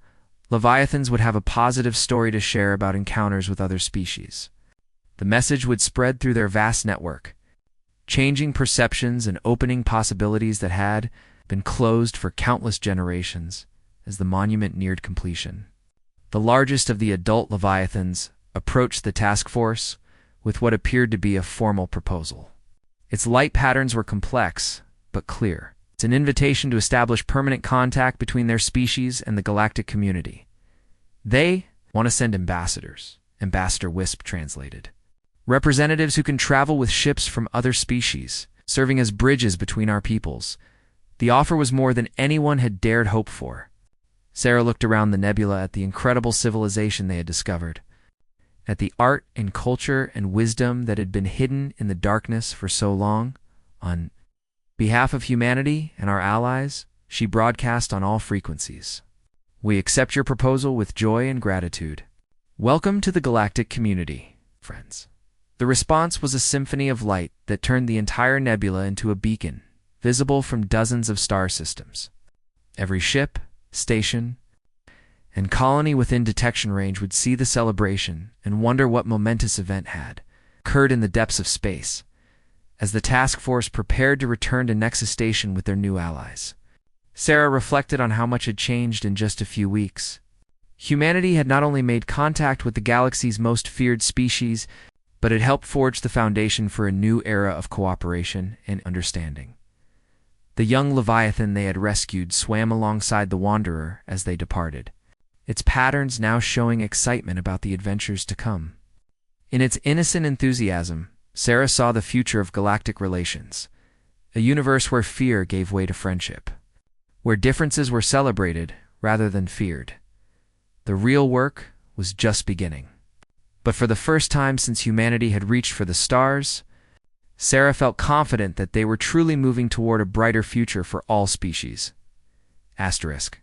Leviathans would have a positive story to share about encounters with other species. The message would spread through their vast network, changing perceptions and opening possibilities that had been closed for countless generations as the monument neared completion. The largest of the adult Leviathans approached the task force with what appeared to be a formal proposal. Its light patterns were complex, but clear. It's an invitation to establish permanent contact between their species and the galactic community. They want to send ambassadors, Ambassador Wisp translated. Representatives who can travel with ships from other species, serving as bridges between our peoples. The offer was more than anyone had dared hope for. Sarah looked around the nebula at the incredible civilization they had discovered, at the art and culture and wisdom that had been hidden in the darkness for so long. On behalf of humanity and our allies, she broadcast on all frequencies. We accept your proposal with joy and gratitude. Welcome to the galactic community, friends. The response was a symphony of light that turned the entire nebula into a beacon, visible from dozens of star systems. Every ship, station, and colony within detection range would see the celebration and wonder what momentous event had occurred in the depths of space, as the task force prepared to return to Nexus Station with their new allies. Sarah reflected on how much had changed in just a few weeks. Humanity had not only made contact with the galaxy's most feared species, but it helped forge the foundation for a new era of cooperation and understanding. The young Leviathan they had rescued swam alongside the Wanderer as they departed, its patterns now showing excitement about the adventures to come. In its innocent enthusiasm, Sarah saw the future of galactic relations, a universe where fear gave way to friendship, where differences were celebrated rather than feared. The real work was just beginning. But for the first time since humanity had reached for the stars, Sarah felt confident that they were truly moving toward a brighter future for all species. Asterisk.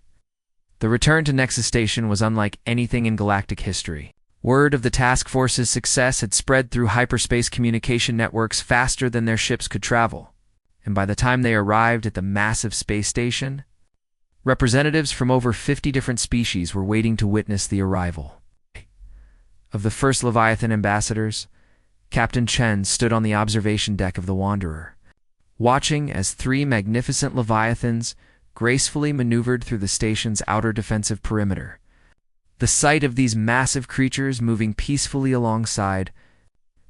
The return to Nexus Station was unlike anything in galactic history. Word of the task force's success had spread through hyperspace communication networks faster than their ships could travel, and by the time they arrived at the massive space station, representatives from over 50 different species were waiting to witness the arrival. Of the first Leviathan ambassadors, Captain Chen stood on the observation deck of the Wanderer, watching as 3 magnificent Leviathans gracefully maneuvered through the station's outer defensive perimeter. The sight of these massive creatures moving peacefully alongside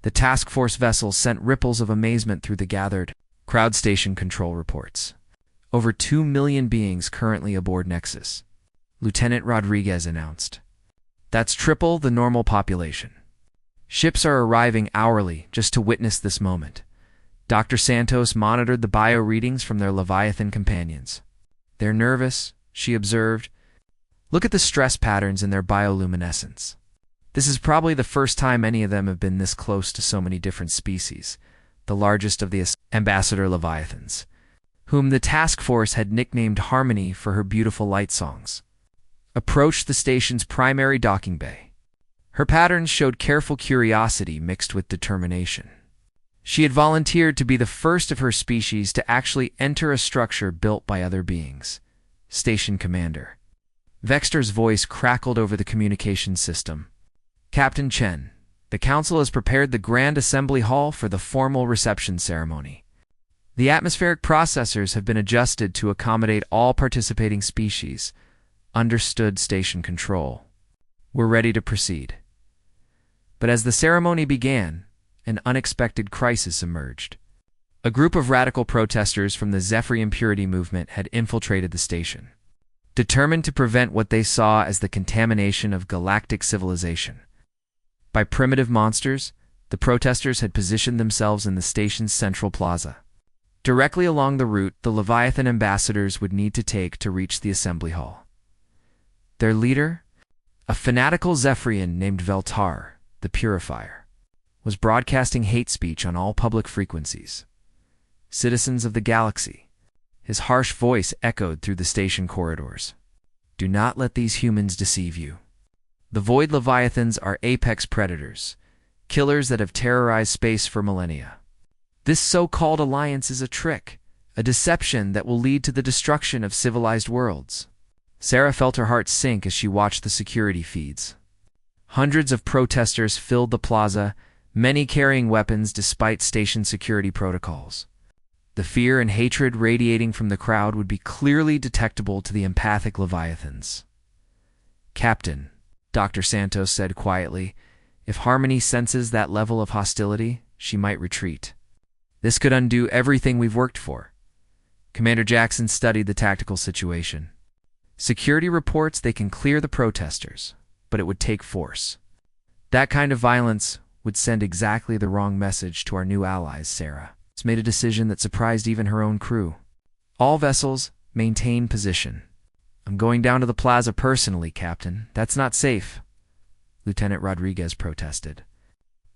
the task force vessels sent ripples of amazement through the gathered crowd. Station control reports. Over 2 million beings currently aboard Nexus, Lieutenant Rodriguez announced. That's triple the normal population. Ships are arriving hourly just to witness this moment. Dr. Santos monitored the bio readings from their Leviathan companions. They're nervous, she observed. Look at the stress patterns in their bioluminescence. This is probably the first time any of them have been this close to so many different species, the largest of the Ambassador Leviathans, whom the task force had nicknamed Harmony for her beautiful light songs, approached the station's primary docking bay. Her patterns showed careful curiosity mixed with determination. She had volunteered to be the first of her species to actually enter a structure built by other beings. Station Commander Vexter's voice crackled over the communications system. Captain Chen, the Council has prepared the Grand Assembly Hall for the formal reception ceremony. The atmospheric processors have been adjusted to accommodate all participating species. Understood, Station Control. We're ready to proceed. But as the ceremony began, an unexpected crisis emerged. A group of radical protesters from the Zephyr Impurity movement had infiltrated the station, determined to prevent what they saw as the contamination of galactic civilization. By primitive monsters, the protesters had positioned themselves in the station's central plaza, directly along the route the Leviathan ambassadors would need to take to reach the assembly hall. Their leader, a fanatical Zephyrian named Veltar, the Purifier, was broadcasting hate speech on all public frequencies. Citizens of the galaxy, his harsh voice echoed through the station corridors. Do not let these humans deceive you. The Void Leviathans are apex predators, killers that have terrorized space for millennia. This so-called alliance is a trick, a deception that will lead to the destruction of civilized worlds. Sarah felt her heart sink as she watched the security feeds. Hundreds of protesters filled the plaza, many carrying weapons despite station security protocols. The fear and hatred radiating from the crowd would be clearly detectable to the empathic Leviathans. Captain, Dr. Santos said quietly, if Harmony senses that level of hostility, she might retreat. This could undo everything we've worked for. Commander Jackson studied the tactical situation. Security reports they can clear the protesters, but it would take force. That kind of violence would send exactly the wrong message to our new allies, Sarah. It's made a decision that surprised even her own crew. All vessels maintain position. I'm going down to the plaza personally, Captain. That's not safe, Lieutenant Rodriguez protested.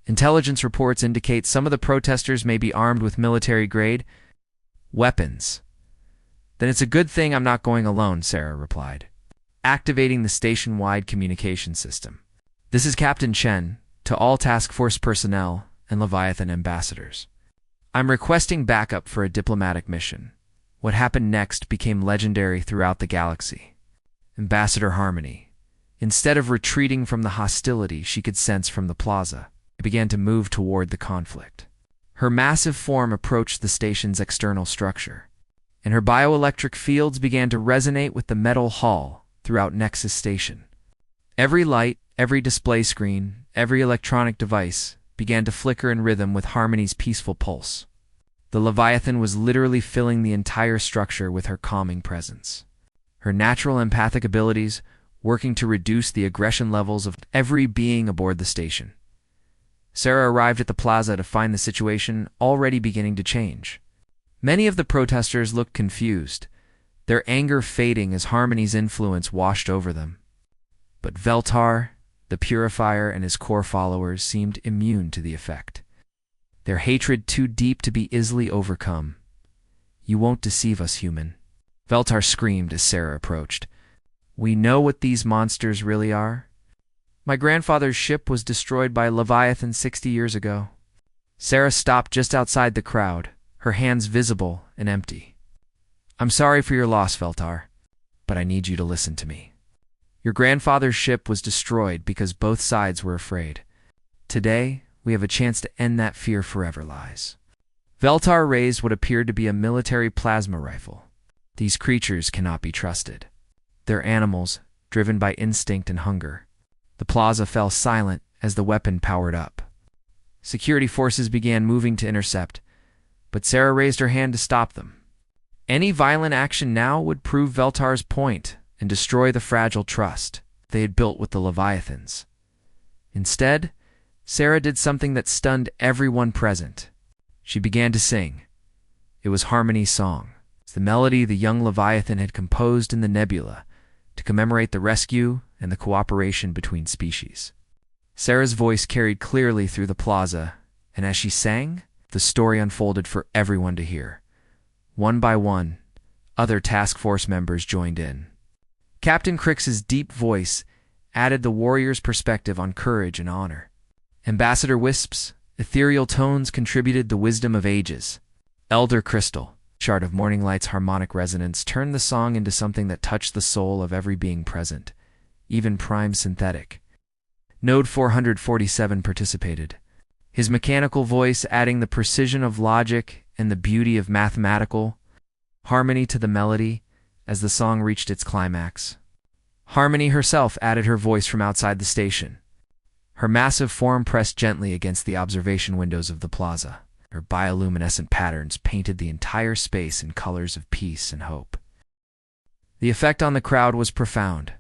Intelligence reports indicate some of the protesters may be armed with military-grade weapons. Then it's a good thing I'm not going alone, Sarah replied, activating the station-wide communication system. This is Captain Chen, to all task force personnel and Leviathan ambassadors. I'm requesting backup for a diplomatic mission. What happened next became legendary throughout the galaxy. Ambassador Harmony, instead of retreating from the hostility she could sense from the plaza, began to move toward the conflict. Her massive form approached the station's external structure, and her bioelectric fields began to resonate with the metal hull throughout Nexus Station. Every light, every display screen, every electronic device began to flicker in rhythm with Harmony's peaceful pulse. The Leviathan was literally filling the entire structure with her calming presence. Her natural empathic abilities working to reduce the aggression levels of every being aboard the station. Sarah arrived at the plaza to find the situation already beginning to change. Many of the protesters looked confused, their anger fading as Harmony's influence washed over them. But Veltar, the Purifier, and his core followers seemed immune to the effect. Their hatred too deep to be easily overcome. You won't deceive us, human, Veltar screamed as Sarah approached. We know what these monsters really are. My grandfather's ship was destroyed by Leviathan 60 years ago. Sarah stopped just outside the crowd, her hands visible and empty. I'm sorry for your loss, Veltar, but I need you to listen to me. Your grandfather's ship was destroyed because both sides were afraid. Today, we have a chance to end that fear forever, lies. Veltar raised what appeared to be a military plasma rifle. These creatures cannot be trusted. They're animals, driven by instinct and hunger. The plaza fell silent as the weapon powered up. Security forces began moving to intercept, but Sarah raised her hand to stop them. Any violent action now would prove Veltar's point and destroy the fragile trust they had built with the Leviathans. Instead, Sarah did something that stunned everyone present. She began to sing. It was Harmony's song. It's the melody the young Leviathan had composed in the nebula to commemorate the rescue and the cooperation between species. Sarah's voice carried clearly through the plaza, and as she sang, the story unfolded for everyone to hear. One by one, other task force members joined in. Captain Crix's deep voice added the warrior's perspective on courage and honor. Ambassador Wisp's ethereal tones contributed the wisdom of ages. Elder Crystal, Shard of Morning Light's harmonic resonance turned the song into something that touched the soul of every being present, even Prime Synthetic. Node 447 participated, his mechanical voice adding the precision of logic and the beauty of mathematical harmony to the melody as the song reached its climax. Harmony herself added her voice from outside the station. Her massive form pressed gently against the observation windows of the plaza. Her bioluminescent patterns painted the entire space in colors of peace and hope. The effect on the crowd was profound.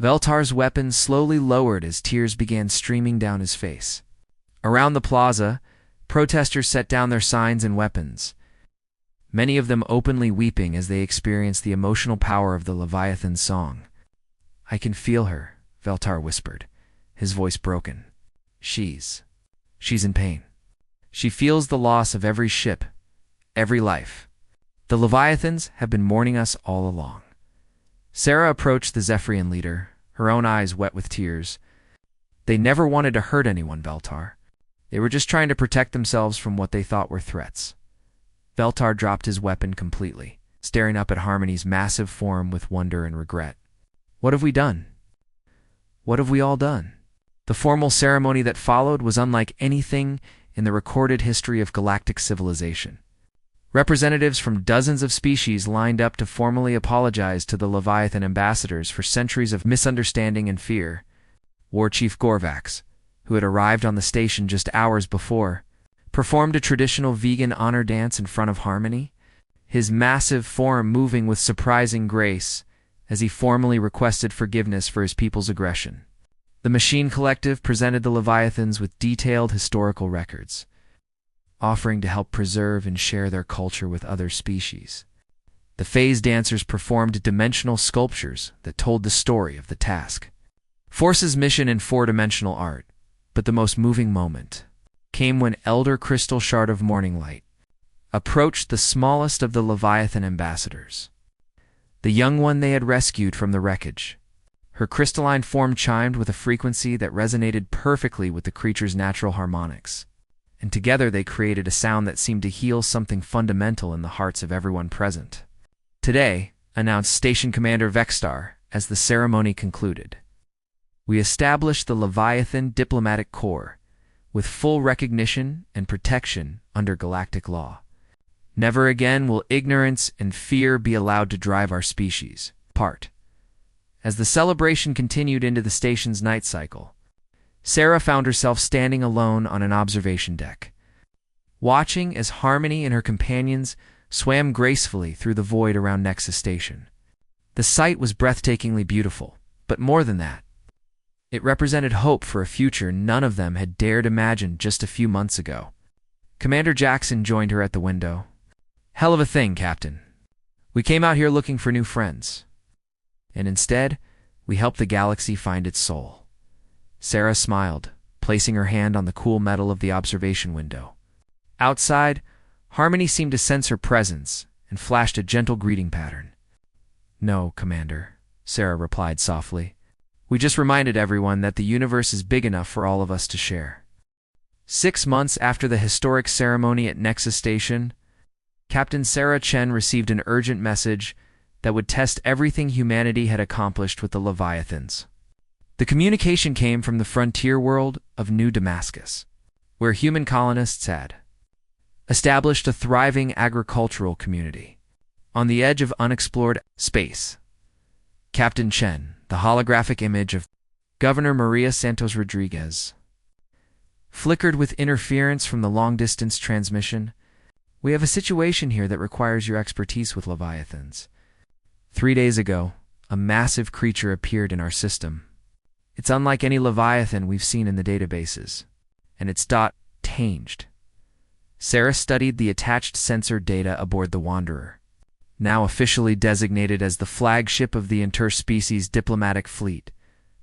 Veltar's weapon slowly lowered as tears began streaming down his face. Around the plaza, protesters set down their signs and weapons, many of them openly weeping as they experienced the emotional power of the Leviathan song. "I can feel her," Veltar whispered, his voice broken. She's in pain. She feels the loss of every ship, every life. The Leviathans have been mourning us all along." Sarah approached the Zephyrian leader, her own eyes wet with tears. "They never wanted to hurt anyone, Veltar. They were just trying to protect themselves from what they thought were threats." Veltar dropped his weapon completely, staring up at Harmony's massive form with wonder and regret. "What have we done? What have we all done?" The formal ceremony that followed was unlike anything in the recorded history of galactic civilization. Representatives from dozens of species lined up to formally apologize to the Leviathan ambassadors for centuries of misunderstanding and fear. War Chief Gorvax, who had arrived on the station just hours before, performed a traditional vegan honor dance in front of Harmony, his massive form moving with surprising grace as he formally requested forgiveness for his people's aggression. The Machine Collective presented the Leviathans with detailed historical records, offering to help preserve and share their culture with other species. The phase dancers performed dimensional sculptures that told the story of the task force's mission in four-dimensional art. But the most moving moment came when Elder Crystal Shard of Morning Light approached the smallest of the Leviathan ambassadors, the young one they had rescued from the wreckage. Her crystalline form chimed with a frequency that resonated perfectly with the creature's natural harmonics, and together they created a sound that seemed to heal something fundamental in the hearts of everyone present. "Today," announced Station Commander Vexstar as the ceremony concluded, "we established the Leviathan Diplomatic Corps with full recognition and protection under galactic law. Never again will ignorance and fear be allowed to drive our species apart." As the celebration continued into the station's night cycle, Sarah found herself standing alone on an observation deck, watching as Harmony and her companions swam gracefully through the void around Nexus Station. The sight was breathtakingly beautiful, but more than that, it represented hope for a future none of them had dared imagine just a few months ago. Commander Jackson joined her at the window. "Hell of a thing, Captain. We came out here looking for new friends, and instead, we helped the galaxy find its soul." Sarah smiled, placing her hand on the cool metal of the observation window. Outside, Harmony seemed to sense her presence and flashed a gentle greeting pattern. "No, Commander," Sarah replied softly. "We just reminded everyone that the universe is big enough for all of us to share." 6 months after the historic ceremony at Nexus Station, Captain Sarah Chen received an urgent message that would test everything humanity had accomplished with the Leviathans. The communication came from the frontier world of New Damascus, where human colonists had established a thriving agricultural community on the edge of unexplored space. Captain Chen, the holographic image of Governor Maria Santos Rodriguez, flickered with interference from the long-distance transmission. "We have a situation here that requires your expertise with Leviathans. 3 days ago, a massive creature appeared in our system. It's unlike any Leviathan we've seen in the databases, and it's changed." Sarah studied the attached sensor data aboard the Wanderer, now officially designated as the flagship of the interspecies diplomatic fleet.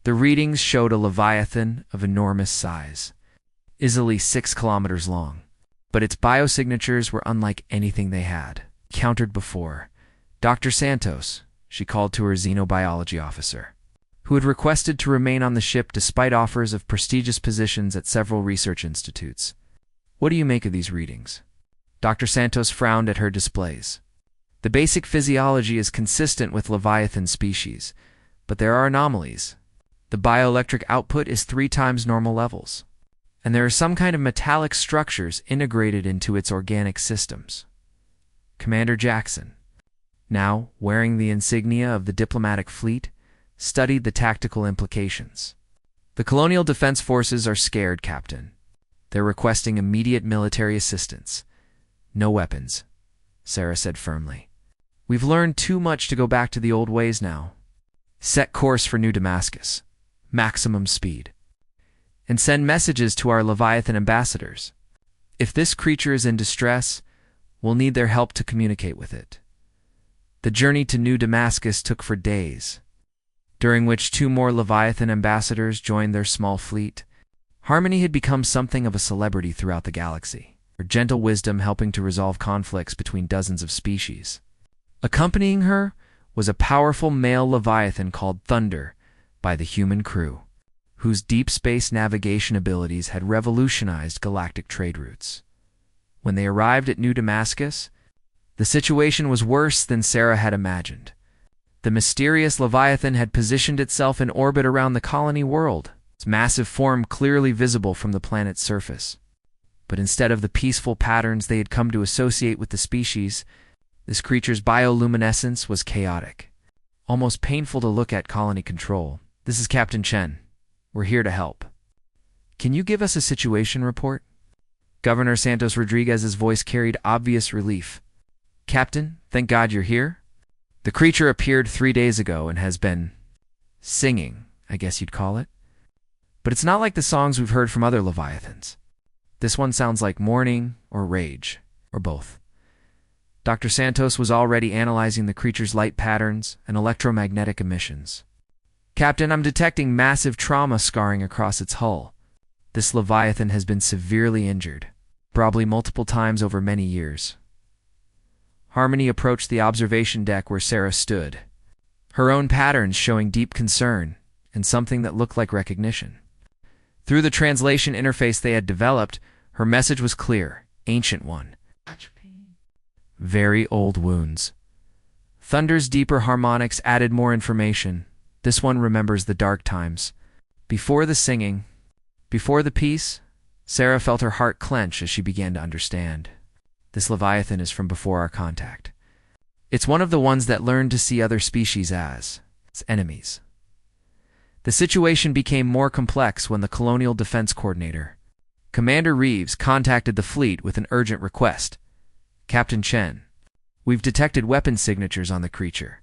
The readings showed a Leviathan of enormous size, easily 6 kilometers long, but its biosignatures were unlike anything they had encountered before. "Dr. Santos," she called to her xenobiology officer, who had requested to remain on the ship despite offers of prestigious positions at several research institutes. "What do you make of these readings?" Dr. Santos frowned at her displays. The basic physiology is consistent with Leviathan species, but there are anomalies. The bioelectric output is 3 times normal levels, and there are some kind of metallic structures integrated into its organic systems. Commander Jackson, now wearing the insignia of the diplomatic fleet, studied the tactical implications. The Colonial Defense Forces are scared, Captain. They're requesting immediate military assistance. No weapons, Sarah said firmly. We've learned too much to go back to the old ways now. Set course for New Damascus. Maximum speed. And send messages to our Leviathan ambassadors. If this creature is in distress, we'll need their help to communicate with it. The journey to New Damascus took for days, during which 2 more Leviathan ambassadors joined their small fleet. Harmony had become something of a celebrity throughout the galaxy, her gentle wisdom helping to resolve conflicts between dozens of species. Accompanying her was a powerful male Leviathan called Thunder by the human crew, whose deep space navigation abilities had revolutionized galactic trade routes. When they arrived at New Damascus, the situation was worse than Sarah had imagined. The mysterious Leviathan had positioned itself in orbit around the colony world, its massive form clearly visible from the planet's surface. But instead of the peaceful patterns they had come to associate with the species, this creature's bioluminescence was chaotic, almost painful to look at. Colony Control, this is Captain Chen. We're here to help. Can you give us a situation report? Governor Santos Rodriguez's voice carried obvious relief. Captain, thank God you're here. The creature appeared 3 days ago and has been singing, I guess you'd call it. But it's not like the songs we've heard from other Leviathans. This one sounds like mourning or rage, or both. Dr. Santos was already analyzing the creature's light patterns and electromagnetic emissions. Captain, I'm detecting massive trauma scarring across its hull. This Leviathan has been severely injured, probably multiple times over many years. Harmony approached the observation deck where Sarah stood, her own patterns showing deep concern and something that looked like recognition. Through the translation interface they had developed, her message was clear, ancient one. Very old wounds. Thunder's deeper harmonics added more information. This one remembers the dark times. Before the singing, before the peace, Sarah felt her heart clench as she began to understand. This Leviathan is from before our contact. It's one of the ones that learned to see other species as its enemies. The situation became more complex when the Colonial Defense Coordinator, Commander Reeves, contacted the fleet with an urgent request. Captain Chen, we've detected weapon signatures on the creature.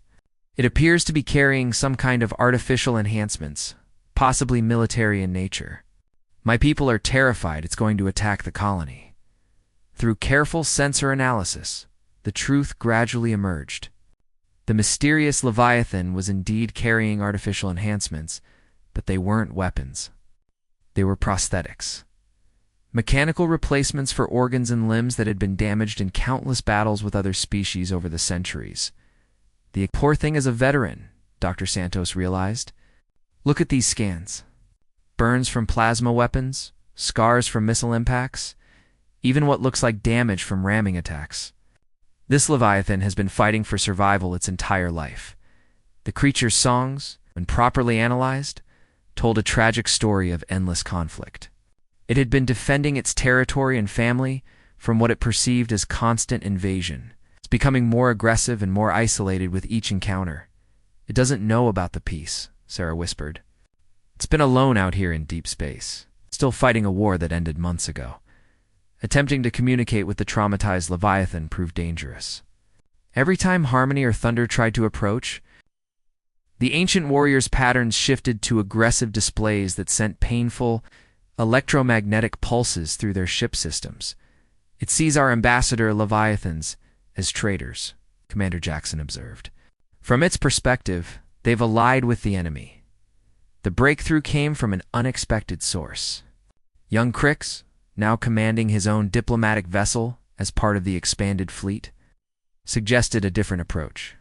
It appears to be carrying some kind of artificial enhancements, possibly military in nature. My people are terrified it's going to attack the colony. Through careful sensor analysis, the truth gradually emerged. The mysterious Leviathan was indeed carrying artificial enhancements, but they weren't weapons. They were prosthetics. Mechanical replacements for organs and limbs that had been damaged in countless battles with other species over the centuries. The poor thing is a veteran, Dr. Santos realized. Look at these scans. Burns from plasma weapons, scars from missile impacts, even what looks like damage from ramming attacks. This Leviathan has been fighting for survival its entire life. The creature's songs, when properly analyzed, told a tragic story of endless conflict. It had been defending its territory and family from what it perceived as constant invasion. It's becoming more aggressive and more isolated with each encounter. It doesn't know about the peace, Sarah whispered. It's been alone out here in deep space, still fighting a war that ended months ago. Attempting to communicate with the traumatized Leviathan proved dangerous. Every time Harmony or Thunder tried to approach, the ancient warrior's patterns shifted to aggressive displays that sent painful, electromagnetic pulses through their ship systems. It sees our ambassador Leviathans as traitors, Commander Jackson observed. From its perspective, they've allied with the enemy. The breakthrough came from an unexpected source. Young Crix, now commanding his own diplomatic vessel as part of the expanded fleet, suggested a different approach.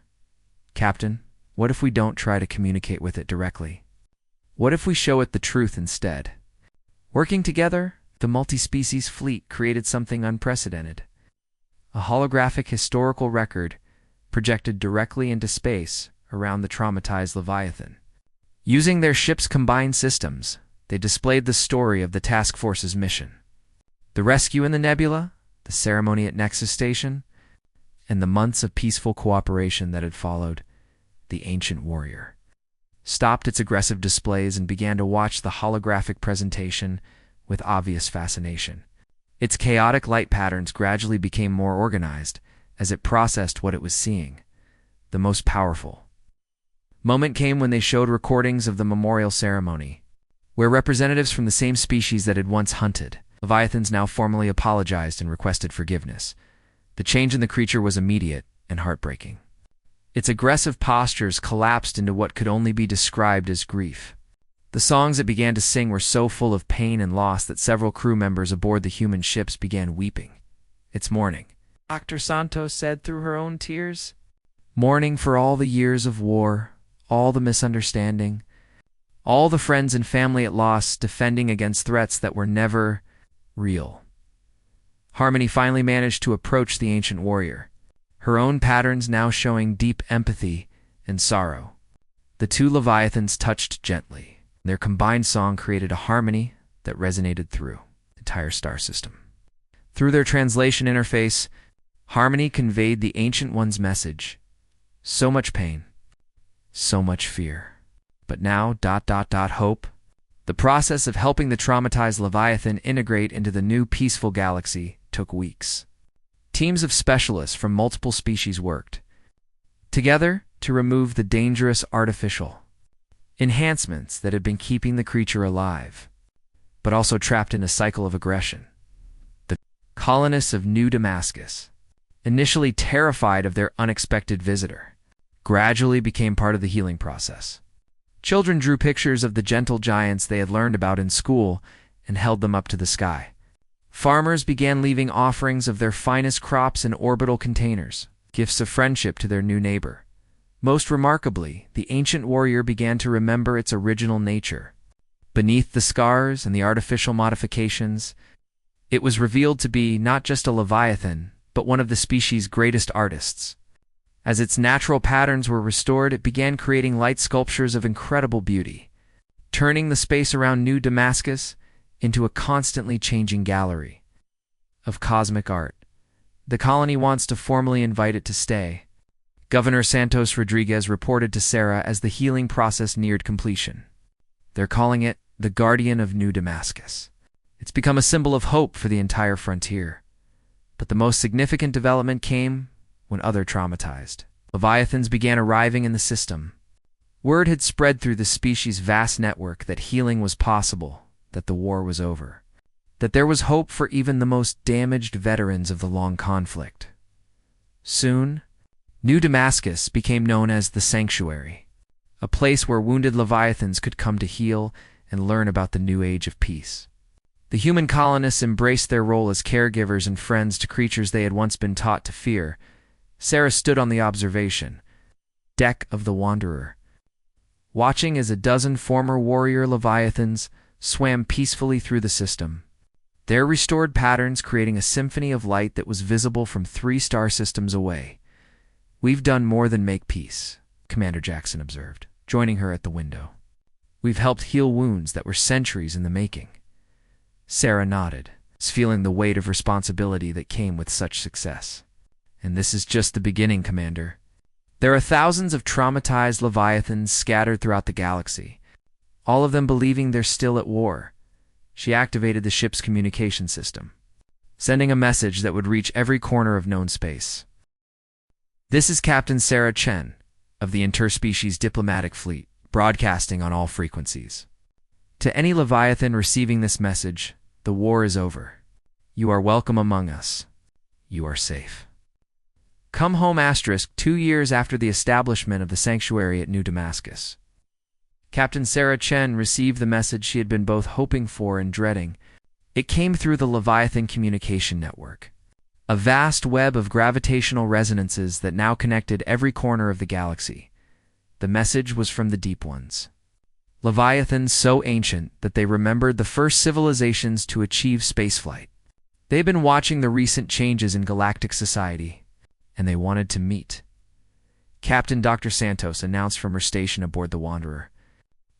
Captain, what if we don't try to communicate with it directly? What if we show it the truth instead? Working together, the multi-species fleet created something unprecedented. a holographic historical record projected directly into space around the traumatized Leviathan. Using their ship's combined systems, they displayed the story of the task force's mission. The rescue in the nebula, the ceremony at Nexus Station, and the months of peaceful cooperation that had followed. The ancient warrior stopped its aggressive displays and began to watch the holographic presentation with obvious fascination. Its chaotic light patterns gradually became more organized as it processed what it was seeing. The most powerful moment came when they showed recordings of the memorial ceremony, where representatives from the same species that had once hunted Leviathans now formally apologized and requested forgiveness. The change in the creature was immediate and heartbreaking. Its aggressive postures collapsed into what could only be described as grief. The songs it began to sing were so full of pain and loss that several crew members aboard the human ships began weeping. "It's mourning," Dr. Santos said through her own tears. "Mourning for all the years of war, all the misunderstanding, all the friends and family it lost defending against threats that were never real." Harmony finally managed to approach the ancient warrior, her own patterns now showing deep empathy and sorrow. The two Leviathans touched gently. Their combined song created a harmony that resonated through the entire star system. Through their translation interface, Harmony conveyed the Ancient One's message. So much pain, so much fear. But now, hope. The process of helping the traumatized Leviathan integrate into the new peaceful galaxy took weeks. Teams of specialists from multiple species worked together to remove the dangerous artificial enhancements that had been keeping the creature alive, but also trapped in a cycle of aggression. The colonists of New Damascus, initially terrified of their unexpected visitor, gradually became part of the healing process. Children drew pictures of the gentle giants they had learned about in school and held them up to the sky. Farmers began leaving offerings of their finest crops in orbital containers, gifts of friendship to their new neighbor. Most remarkably, the ancient warrior began to remember its original nature. Beneath the scars and the artificial modifications, it was revealed to be not just a Leviathan, but one of the species' greatest artists. As its natural patterns were restored, it began creating light sculptures of incredible beauty, turning the space around New Damascus into a constantly changing gallery of cosmic art. The colony wants to formally invite it to stay. Governor Santos Rodriguez reported to Sarah as the healing process neared completion. They're calling it the Guardian of New Damascus. It's become a symbol of hope for the entire frontier. But the most significant development came when other traumatized Leviathans began arriving in the system. Word had spread through the species' vast network that healing was possible, that the war was over, that there was hope for even the most damaged veterans of the long conflict. Soon, New Damascus became known as the Sanctuary, a place where wounded Leviathans could come to heal and learn about the new age of peace. The human colonists embraced their role as caregivers and friends to creatures they had once been taught to fear. Sarah stood on the observation deck of the Wanderer, watching as a dozen former warrior Leviathans swam peacefully through the system, their restored patterns creating a symphony of light that was visible from 3 star systems away. "We've done more than make peace," Commander Jackson observed, joining her at the window. "We've helped heal wounds that were centuries in the making." Sarah nodded, feeling the weight of responsibility that came with such success. "And this is just the beginning, Commander. There are thousands of traumatized Leviathans scattered throughout the galaxy, all of them believing they're still at war." She activated the ship's communication system, sending a message that would reach every corner of known space. "This is Captain Sarah Chen of the Interspecies Diplomatic Fleet, broadcasting on all frequencies. To any Leviathan receiving this message, the war is over. You are welcome among us. You are safe. Come home * 2 years after the establishment of the sanctuary at New Damascus." Captain Sarah Chen received the message she had been both hoping for and dreading. It came through the Leviathan communication network, a vast web of gravitational resonances that now connected every corner of the galaxy. The message was from the Deep Ones, Leviathans so ancient that they remembered the first civilizations to achieve spaceflight. They've been watching the recent changes in galactic society, and they wanted to meet. Captain Dr. Santos announced from her station aboard the Wanderer,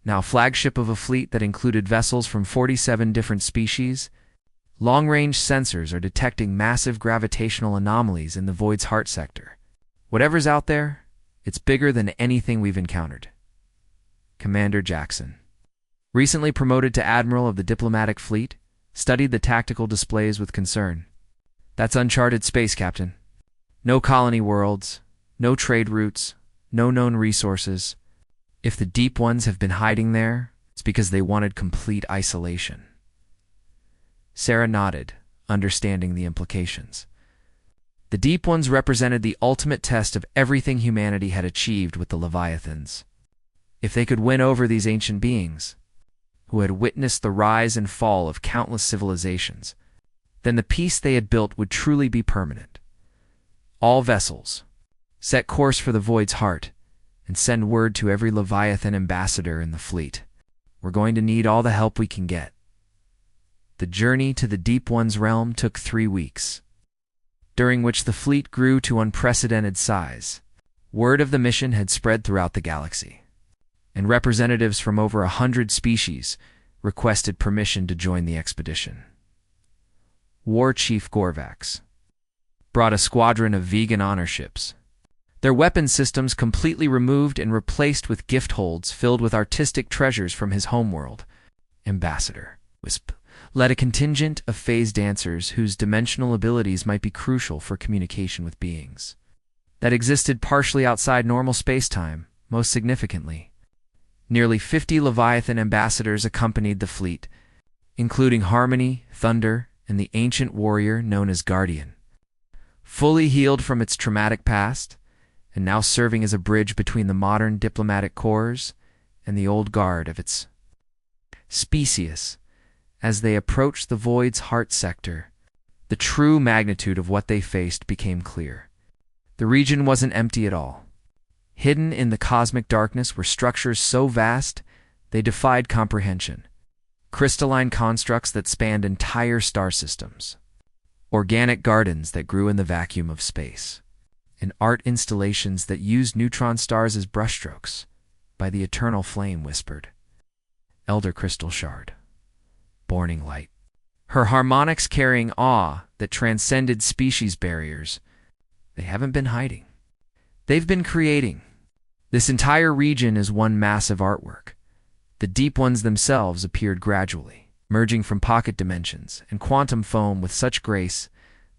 now flagship of a fleet that included vessels from 47 different species. Long-range sensors are detecting massive gravitational anomalies in the Void's heart sector. Whatever's out there, it's bigger than anything we've encountered. Commander Jackson, recently promoted to Admiral of the Diplomatic Fleet, studied the tactical displays with concern. That's uncharted space, Captain. No colony worlds, no trade routes, no known resources. If the Deep Ones have been hiding there, it's because they wanted complete isolation. Sarah nodded, understanding the implications. The Deep Ones represented the ultimate test of everything humanity had achieved with the Leviathans. If they could win over these ancient beings, who had witnessed the rise and fall of countless civilizations, then the peace they had built would truly be permanent. All vessels, set course for the Void's heart, and send word to every Leviathan ambassador in the fleet. We're going to need all the help we can get. The journey to the Deep One's realm took 3 weeks, during which the fleet grew to unprecedented size. Word of the mission had spread throughout the galaxy, and representatives from over 100 species requested permission to join the expedition. War Chief Gorvax brought a squadron of vegan honor ships, their weapon systems completely removed and replaced with gift holds filled with artistic treasures from his homeworld. Ambassador Wisp led a contingent of phase dancers whose dimensional abilities might be crucial for communication with beings that existed partially outside normal space-time. Most significantly, nearly 50 Leviathan ambassadors accompanied the fleet, including Harmony, Thunder, and the ancient warrior known as Guardian. Fully healed from its traumatic past, and now serving as a bridge between the modern diplomatic corps and the old guard of its species. As they approached the Void's heart sector, the true magnitude of what they faced became clear. The region wasn't empty at all. Hidden in the cosmic darkness were structures so vast they defied comprehension. Crystalline constructs that spanned entire star systems, organic gardens that grew in the vacuum of space, and art installations that used neutron stars as brushstrokes. By the eternal flame whispered, Elder Crystal Shard, Borning Light. Her harmonics carrying awe that transcended species barriers. They haven't been hiding. They've been creating. This entire region is one massive artwork. The Deep Ones themselves appeared gradually, merging from pocket dimensions and quantum foam with such grace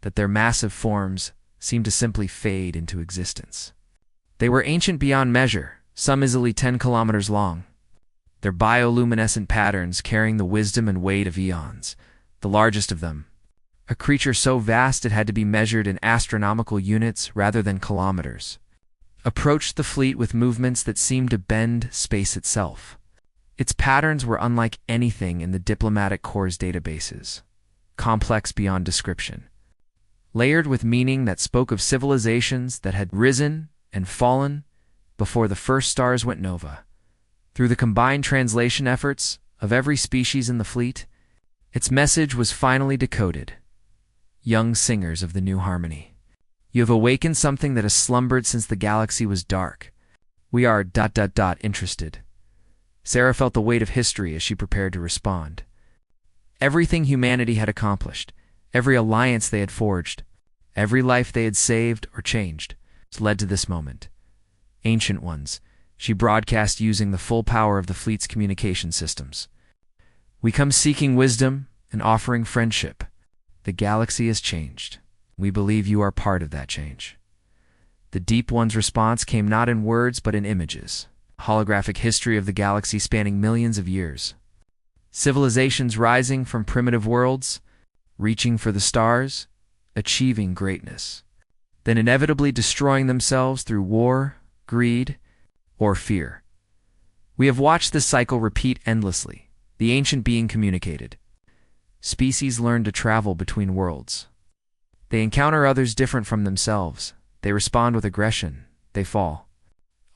that their massive forms seemed to simply fade into existence. They were ancient beyond measure, some easily 10 kilometers long, their bioluminescent patterns carrying the wisdom and weight of eons. The largest of them, a creature so vast it had to be measured in astronomical units rather than kilometers, approached the fleet with movements that seemed to bend space itself. Its patterns were unlike anything in the diplomatic corps' databases, complex beyond description, layered with meaning that spoke of civilizations that had risen and fallen before the first stars went nova. Through the combined translation efforts of every species in the fleet, its message was finally decoded. Young singers of the new harmony, you have awakened something that has slumbered since the galaxy was dark. We are ... interested. Sarah felt the weight of history as she prepared to respond. Everything humanity had accomplished, every alliance they had forged, every life they had saved or changed, led to this moment. Ancient Ones, she broadcast using the full power of the fleet's communication systems. We come seeking wisdom and offering friendship. The galaxy has changed. We believe you are part of that change. The Deep One's response came not in words but in images. Holographic history of the galaxy spanning millions of years. Civilizations rising from primitive worlds, reaching for the stars, achieving greatness, then inevitably destroying themselves through war, greed, or fear. We have watched this cycle repeat endlessly. The ancient being communicated. Species learn to travel between worlds. They encounter others different from themselves. They respond with aggression. They fall.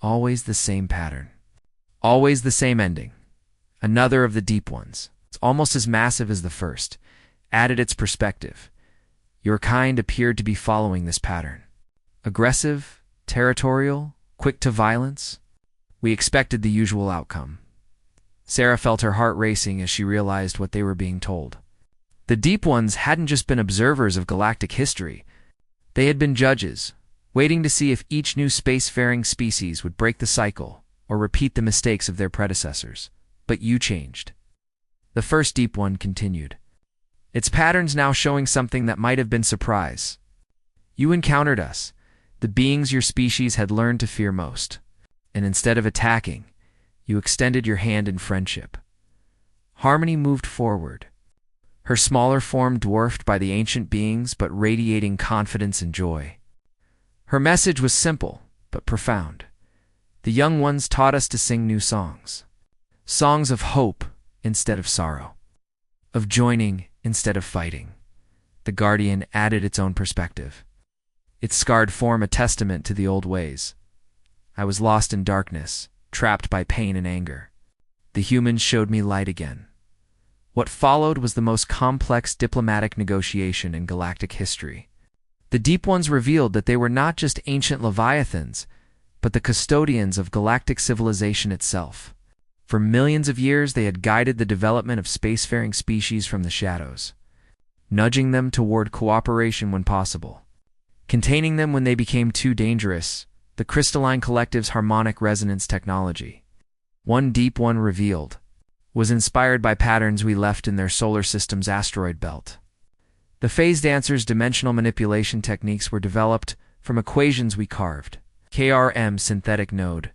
Always the same pattern. Always the same ending. Another of the Deep Ones. It's almost as massive as the first. Added its perspective. Your kind appeared to be following this pattern. Aggressive, territorial, quick to violence. We expected the usual outcome. Sarah felt her heart racing as she realized what they were being told. The Deep Ones hadn't just been observers of galactic history. They had been judges, waiting to see if each new spacefaring species would break the cycle or repeat the mistakes of their predecessors. But you changed. The first Deep One continued. Its patterns now showing something that might have been surprise. You encountered us, the beings your species had learned to fear most, and instead of attacking, you extended your hand in friendship. Harmony moved forward, her smaller form dwarfed by the ancient beings but radiating confidence and joy. Her message was simple but profound. The young ones taught us to sing new songs. Songs of hope instead of sorrow, of joining instead of fighting. The Guardian added its own perspective. Its scarred form a testament to the old ways. I was lost in darkness, trapped by pain and anger. The humans showed me light again. What followed was the most complex diplomatic negotiation in galactic history. The Deep Ones revealed that they were not just ancient leviathans, but the custodians of galactic civilization itself. For millions of years they had guided the development of spacefaring species from the shadows, nudging them toward cooperation when possible, containing them when they became too dangerous. The Crystalline Collective's harmonic resonance technology, one Deep One revealed, was inspired by patterns we left in their solar system's asteroid belt. The Phase Dancer's dimensional manipulation techniques were developed from equations we carved. KRM synthetic node,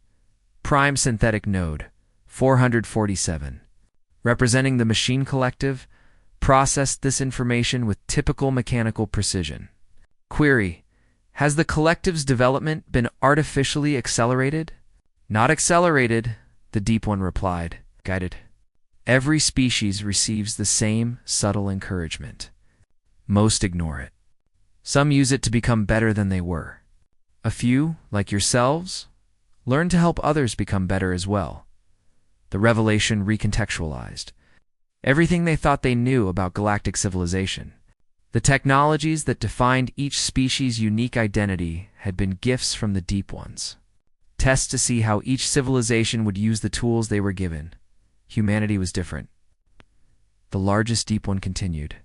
prime synthetic node, 447, representing the Machine Collective, processed this information with typical mechanical precision. Query: has the Collective's development been artificially accelerated? Not accelerated, the Deep One replied, guided. Every species receives the same subtle encouragement. Most ignore it. Some use it to become better than they were. A few, like yourselves, learn to help others become better as well. The revelation recontextualized everything they thought they knew about galactic civilization. The technologies that defined each species' unique identity had been gifts from the Deep Ones. Tests to see how each civilization would use the tools they were given. Humanity was different. The largest Deep One continued.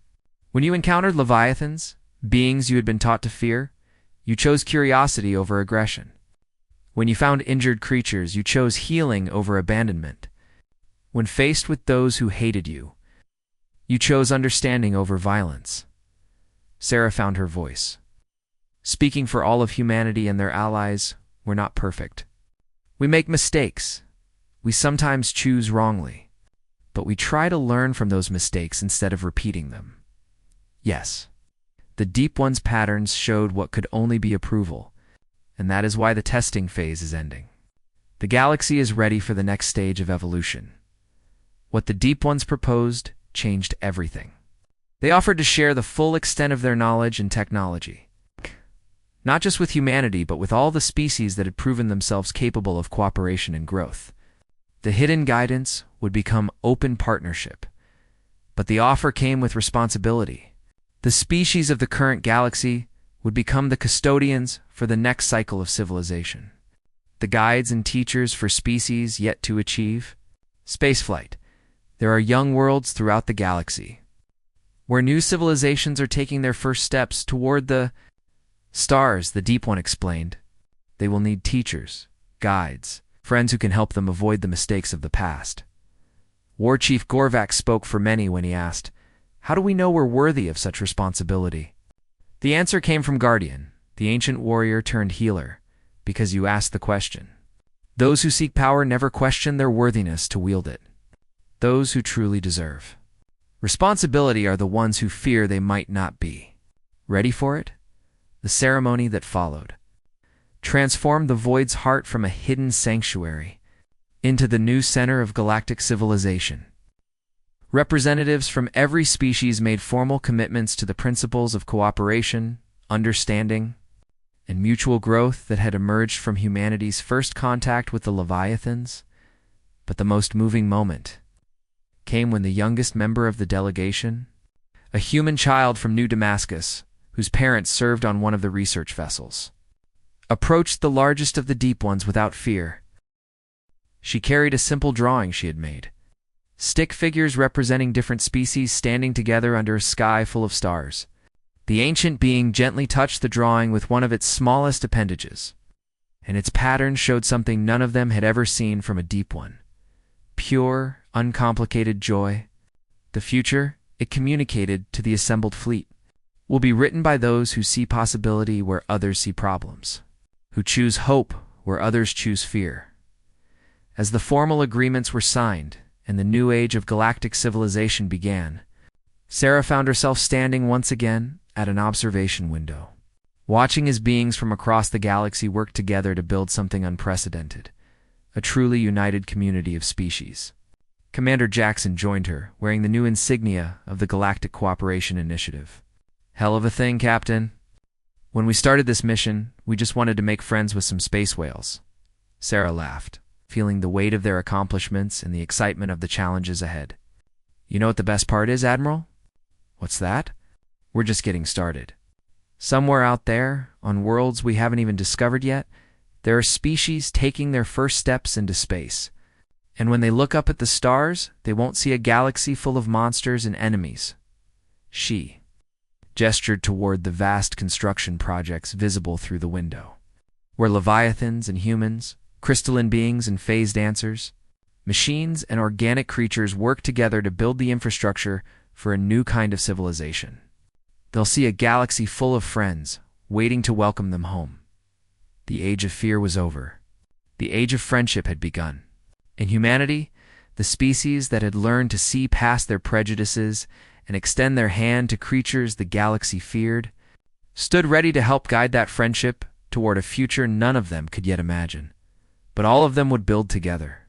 When you encountered leviathans, beings you had been taught to fear, you chose curiosity over aggression. When you found injured creatures, you chose healing over abandonment. When faced with those who hated you, you chose understanding over violence. Sarah found her voice. Speaking for all of humanity and their allies, we're not perfect. We make mistakes. We sometimes choose wrongly. But we try to learn from those mistakes instead of repeating them. Yes, the Deep One's patterns showed what could only be approval, and that is why the testing phase is ending. The galaxy is ready for the next stage of evolution. What the Deep Ones proposed changed everything. They offered to share the full extent of their knowledge and technology, not just with humanity, but with all the species that had proven themselves capable of cooperation and growth. The hidden guidance would become open partnership, but the offer came with responsibility. The species of the current galaxy would become the custodians for the next cycle of civilization, the guides and teachers for species yet to achieve. Spaceflight. There are young worlds throughout the galaxy, where new civilizations are taking their first steps toward the stars, the Deep One explained. They will need teachers, guides, friends who can help them avoid the mistakes of the past. War Chief Gorvac spoke for many when he asked, "How do we know we're worthy of such responsibility?" The answer came from Guardian, the ancient warrior turned healer, because you asked the question. Those who seek power never question their worthiness to wield it. Those who truly deserve responsibility are the ones who fear they might not be ready for it. The ceremony that followed transformed the Void's heart from a hidden sanctuary into the new center of galactic civilization. Representatives from every species made formal commitments to the principles of cooperation, understanding, and mutual growth that had emerged from humanity's first contact with the Leviathans. But the most moving moment came when the youngest member of the delegation, a human child from New Damascus, whose parents served on one of the research vessels, approached the largest of the deep ones without fear. She carried a simple drawing she had made, stick figures representing different species standing together under a sky full of stars. The ancient being gently touched the drawing with one of its smallest appendages, and its pattern showed something none of them had ever seen from a deep one: pure, uncomplicated joy. The future, it communicated to the assembled fleet, will be written by those who see possibility where others see problems, who choose hope where others choose fear. As the formal agreements were signed and the new age of galactic civilization began, Sarah found herself standing once again at an observation window, watching as beings from across the galaxy work together to build something unprecedented, a truly united community of species. Commander Jackson joined her, wearing the new insignia of the Galactic Cooperation Initiative. "Hell of a thing, Captain. When we started this mission, we just wanted to make friends with some space whales." Sarah laughed, feeling the weight of their accomplishments and the excitement of the challenges ahead. "You know what the best part is, Admiral?" "What's that?" "We're just getting started. Somewhere out there, on worlds we haven't even discovered yet, there are species taking their first steps into space. And when they look up at the stars, they won't see a galaxy full of monsters and enemies." She gestured toward the vast construction projects visible through the window, where leviathans and humans, crystalline beings and phase dancers, machines and organic creatures work together to build the infrastructure for a new kind of civilization. They'll see a galaxy full of friends, waiting to welcome them home. The age of fear was over. The age of friendship had begun. In humanity, the species that had learned to see past their prejudices and extend their hand to creatures the galaxy feared, stood ready to help guide that friendship toward a future none of them could yet imagine. But all of them would build together.